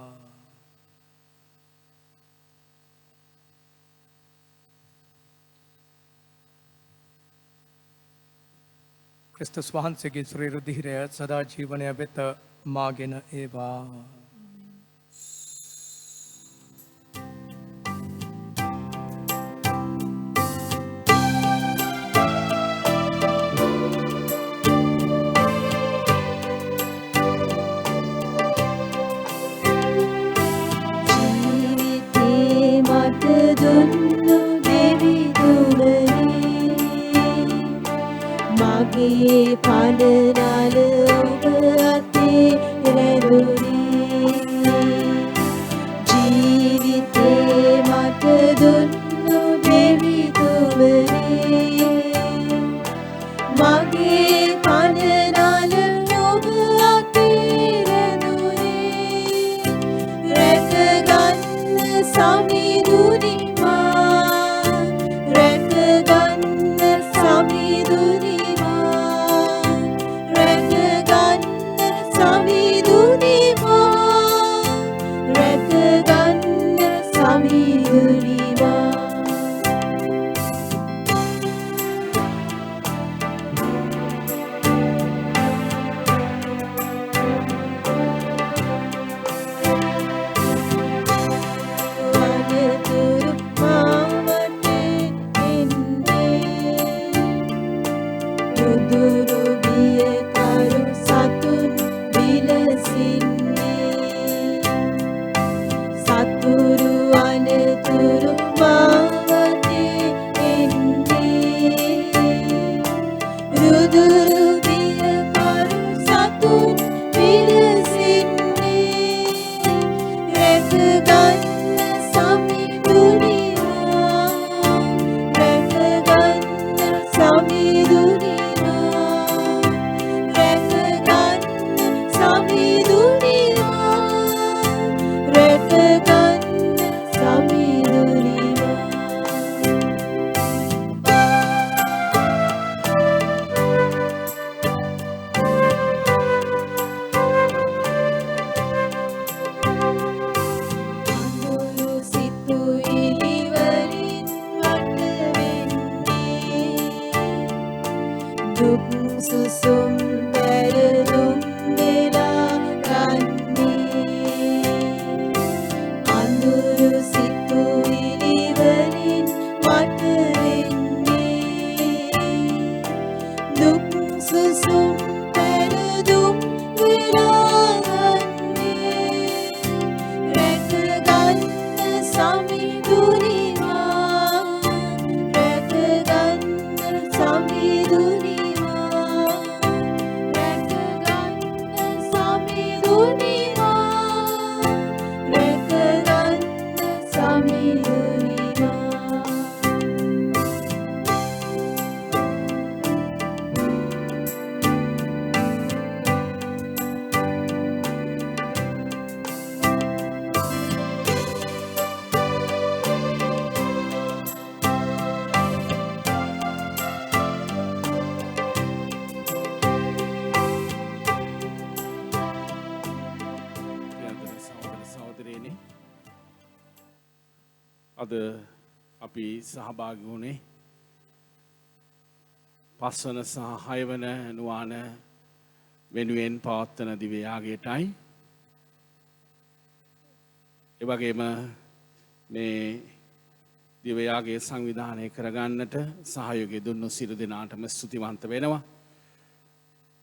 ක්‍රිස්තුස් වහන්සේගේ ශ්‍රී රුධිරය සදා ජීවනය වෙත මාගෙන ඒවා. පඩනල ඔබ අතේ රැඳුනේ. ජීවිතේ මට දුන්නු දෙවි තුමනේ. මගේ පඩනල ඔබ අතේ රැඳුනේ. රැකගන්න සමිඳුනි මා. රැකගන්න සමිඳුනි අද අපි සහභාගී වුණේ පස්වන සහ හයවන නුවාන වෙනුවෙන් පවත්වන දිව්‍ය යාගයටයි. ඒ වගේම මේ දිව්‍ය යාගය සංවිධානය කරගන්නට සහයෝගය දුන්නු සියලු දෙනාටම ස්තුතිවන්ත වෙනවා.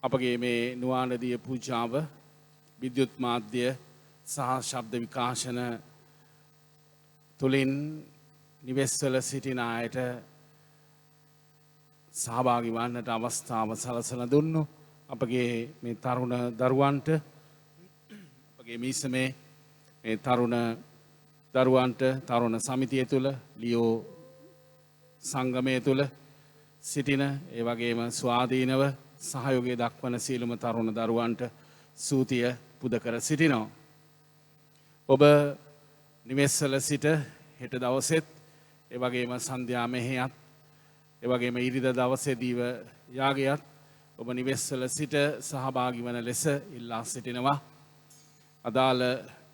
අපගේ මේ නුවාන දිය පූජාව විද්‍යුත් මාධ්‍ය සහ ශබ්ද විකාශන තුළින් නිවෙස්වල සිටින අයට සහභාගී වන්නට අවස්ථාව සලසලා දුන්නු. අපගේ මේ තරුණ දරුවන්ට අපගේ මිසමේ මේ තරුණ දරුවන්ට තරුණ සමිතිය තුළ ලියෝ සංගමය තුළ සිටින ඒ වගේම ස්වාධීනව සහයෝගය දක්වන සියලුම තරුණ දරුවන්ට සූතිය පුද කර සිටිනවා. ඔබ නිවෙස්වල සිට හෙට දවසෙත් ඒ වගේම සන්ධ්‍යා මෙහෙයත් ඒ වගේම ඉරිදා දවසේ දීව යාගයත් ඔබ නිවෙස්වල සිට සහභාගී වන ලෙස ඉල්ලා සිටිනවා. අදාළ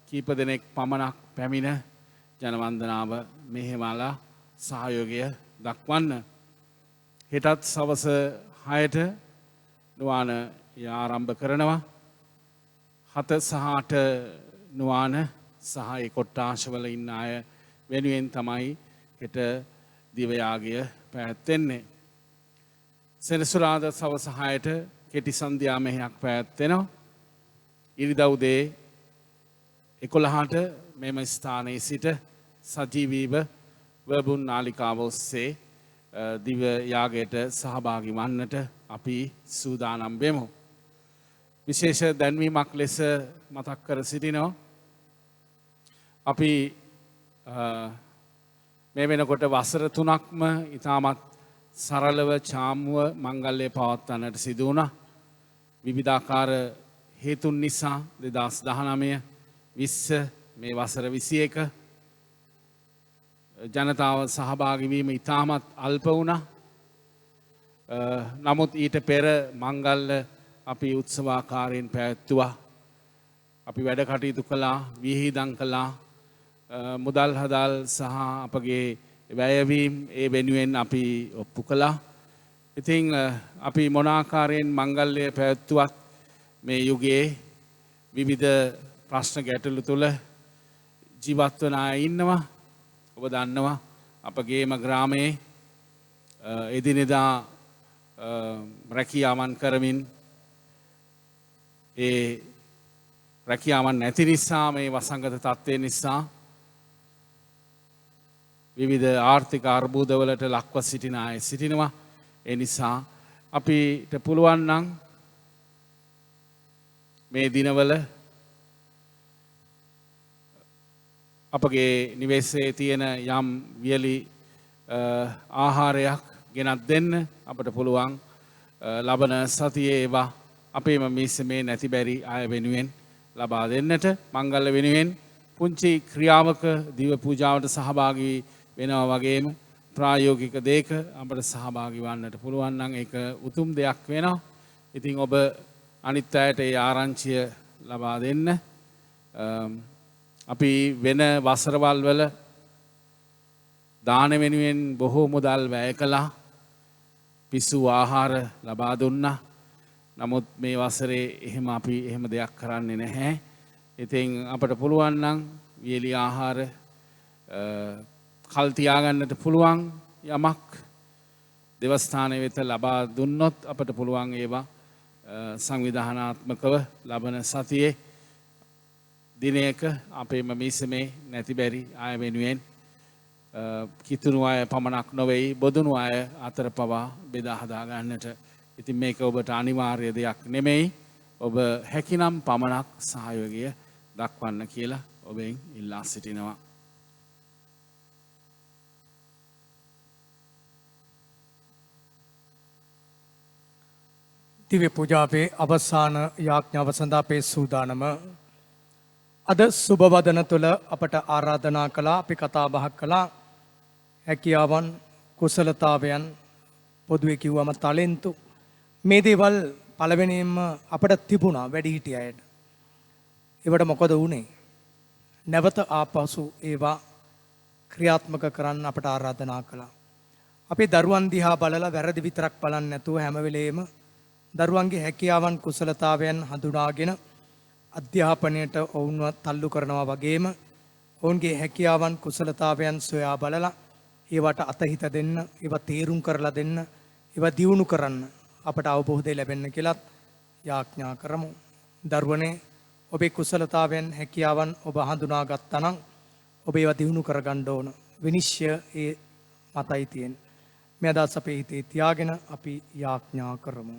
කීප දෙනෙක් පමණක් පැමිණ ජනවන්දනාව මෙහෙමලා සහයෝගය දක්වන්න. හෙටත් සවස 6ට නුවාන ආරම්භ කරනවා. 7 සහ 8 නුවාන සහ ඒ කොට්ටාශවල ඉන්න අය වෙනුවෙන් තමයි හෙට දිව යාගය පැවැත්වෙන්නේ. සෙනසුරාදා සවස 6ට කෙටි සන්ධ්‍යා මෙහෙයක් පැවැත්වෙනවා. ඉරිදා උදේ 11ට මෙම ස්ථානයේ සිට සජීවීව වර්බුන් නාලිකාව ඔස්සේ දිව යාගයට සහභාගී වන්නට අපි සූදානම් වෙමු. විශේෂ දැන්වීමක් ලෙස මතක් කර සිටිනවා. අපි මේ වෙනකොට වසර 3ක්ම ඉතාමත් සරලව චාම්ව මංගල්‍ය පවත්වන්නට සිදු වුණා. විවිධාකාර හේතුන් නිසා 2019 20 මේ වසර 21 ජනතාව සහභාගී වීම ඉතාමත් අල්ප වුණා. නමුත් ඊට පෙර මංගල්‍ය අපි උත්සවාකාරයෙන් පැවැත්තුවා. අපි වැඩ කටයුතු කළා, විහිදම් කළා, මුදල් හදල් සහ අපගේ වැයවීම් ඒ වෙනුවෙන් අපි ඔප්පු කළා. ඉතින් අපි මොන ආකාරයෙන් මංගල්‍ය පැවැත්තුවත් මේ යුගයේ විවිධ ප්‍රශ්න ගැටලු තුළ ජීවත් වන අය ඉන්නවා. ඔබ දන්නවා අපගේම ග්‍රාමයේ එදිනෙදා රැකියාවන් කරමින් ඒ රැකියාවන් නැති නිසා මේ වසංගත තත්ත්වය නිසා විවිධ ආර්ථික අර්බුදවලට ලක්ව සිටින අය සිටිනවා. ඒ නිසා අපිට පුළුවන් නම් මේ දිනවල අපගේ නිවෙස්සේ තියෙන යම් වියලි ආහාරයක් ගෙනත් දෙන්න අපට පුළුවන්. ලබන සතියේ ඒවා අපේම මිසමේ නැති බැරි අය වෙනුවෙන් ලබා දෙන්නට මංගල්‍ය වෙනුවෙන් පුංචි ක්‍රියාවක දිව පූජාවට සහභාගී වෙනවා වගේම ප්‍රායෝගික දෙයක අපට සහභාගී වන්නට පුළුවන් නම් ඒක උතුම් දෙයක් වෙනවා. ඉතින් ඔබ අනිත් අයට ඒ ආරංචිය ලබා දෙන්න. අපි වෙන වසරවල් වල දාන වෙනුවෙන් බොහෝ මුදල් වැය කළා. පිස්සු ආහාර ලබා දුන්නා. නමුත් මේ වසරේ එහෙම අපි එහෙම දෙයක් කරන්නේ නැහැ. ඉතින් අපට පුළුවන් නම් වියලි ආහාර කල් තියාගන්නට පුළුවන් යමක් දෙවස්ථානය වෙත ලබා දුන්නොත් අපට පුළුවන් ඒවා සංවිධානාත්මකව ලබන සතියේ දිනයක අපේම මිසමේ නැති බැරි අය වෙනුවෙන් කිතුණු අය පමණක් නොවෙයි බොදුණු අය අතර පවා බෙදා හදා ගන්නට. ඉතින් මේක ඔබට අනිවාර්ය දෙයක් නෙමෙයි. ඔබ හැකිනම් පමණක් සහයෝගය දක්වන්න කියලා ඔබෙන් ඉල්ලා සිටිනවා. දිව්‍ය පූජාවේ අවසාන යාඥාව සඳහා අපේ සූදානම අද සුබ වදන තුළ අපට ආරාධනා කළා. අපි කතා බහක් කළා හැකියාවන් කුසලතාවයන් පොදුවේ කිව්වම ටැලන්තු මේ දේවල් පළවෙනියෙන්ම අපට තිබුණා වැඩිහිටිය අයට. ඒවට මොකද වුනේ? නැවත ආපසු ඒවා ක්‍රියාත්මක කරන්න අපට ආරාධනා කළා. අපේ දරුවන් දිහා බලලා වැරදි විතරක් බලන්නේ නැතුව හැම වෙලේම දරුවන්ගේ හැකියාවන් කුසලතාවයන් හඳුනාගෙන අධ්‍යාපනයට ඔවුන්ව තල්ලු කරනවා වගේම ඔවුන්ගේ හැකියාවන් කුසලතාවයන් සොයා බලලා ඒවට අතහිත දෙන්න, ඒවා තේරුම් කරලා දෙන්න, ඒවා දියුණු කරන්න අපට අවබෝධය ලැබෙන්න කියලාත් යාඥා කරමු. දරුවනේ ඔබේ කුසලතාවයන් හැකියාවන් ඔබ හඳුනා ගත්තා නම් ඔබ ඒවා දියුණු කරගන්න ඕන. විනිශ්චය ඒ මතයි තියෙන. මේ අදහස් අපේ හිතේ තියාගෙන අපි යාඥා කරමු.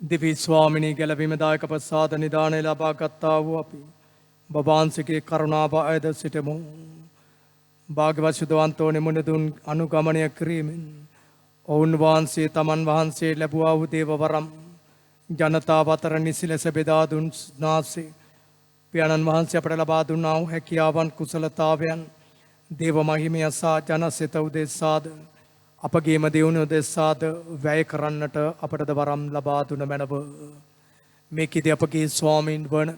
දිවි ස්වාමිනී ගැලවීම දායක ප්‍රසාද නිදානය ලබා ගත්තා වූ අපි ඔබ වහන්සේගේ කරුණාව අයද සිටමු. භාග්‍යවත් සුදවන්තෝ නිමුණදුන් අනුගමනය කිරීමෙන් ඔවුන් වහන්සේ තමන් වහන්සේ ලැබුවා වූ දේව වරම් ජනතාව අතර නිසි ලෙස බෙදා දුන් නාසේ පියාණන් වහන්සේ අපට ලබා දුන්නා වූ හැකියාවන් කුසලතාවයන් දේව මහිමය සා ජනසිත උදෙසාද අපගේම දියුණුව උදෙසාද වැය කරන්නට අපටද වරම් ලබා දුන මැනව. මේකෙදී අපගේ ස්වාමීන් වන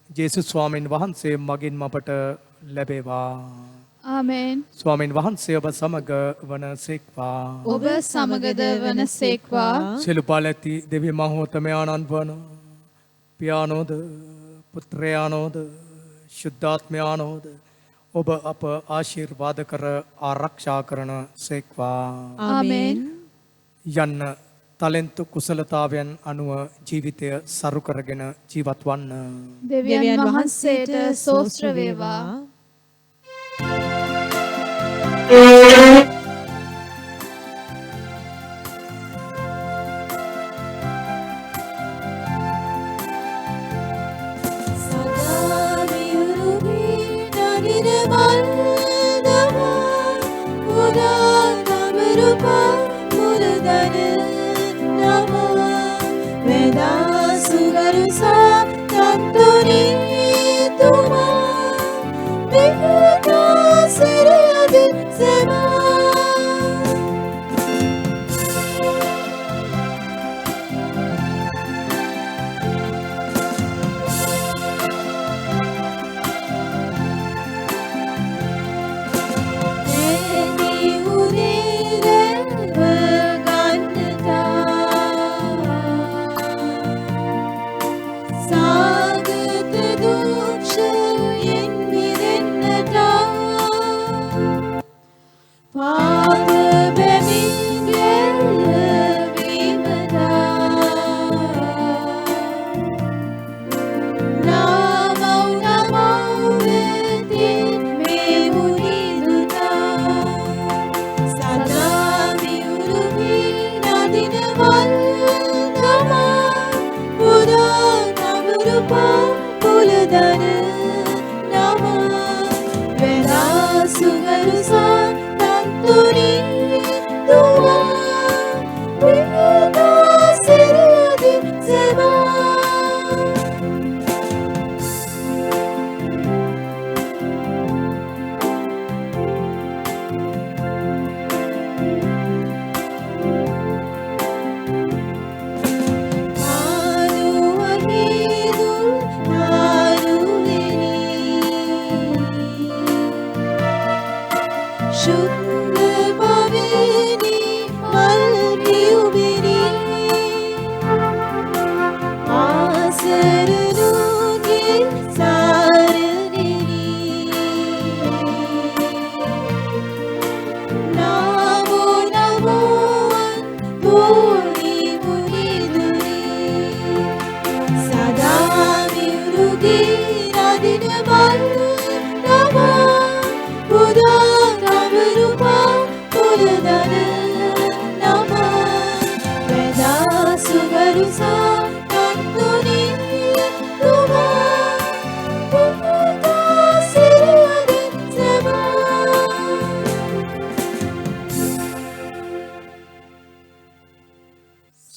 ජේසුස් ස්වාමීන් වහන්සේ මගින් අපට ලැබේවා. ආමෙන්. ස්වාමීන් වහන්සේ ඔබ සමග වන සේක්වා. ඔබ සමගද වන සේක්වා. සියලු පාලැති දෙවි මහෝත්තමයාණන් වන පියාණෝද පුත්‍රයාණෝද ශුද්ධාත්මයාණෝද ඔබ අප ආශිර්වාද කර ආරක්ෂා කරන සේක්වා. ආමෙන්. යන්න තලෙන්තු කුසලතාවයන් අනුව ජීවිතය සරු කරගෙන ජීවත් වන්න. දෙවියන් වහන්සේට සෝස්ත්‍ර වේවා.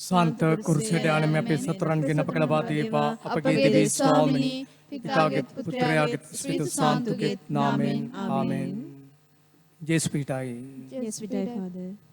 සාන්ත කුරුසයට යන මේ අපේ සතරන්ගෙන අප ලබා දීපා අපගේ දිවි ස්වාමිනී පිතාගේ පුත්‍රයාගේ ස්පිරිතු සාන්තුගේ නාමයෙන් ආමෙන්. ජේසුස් පිටයි. Yes, we die, Father.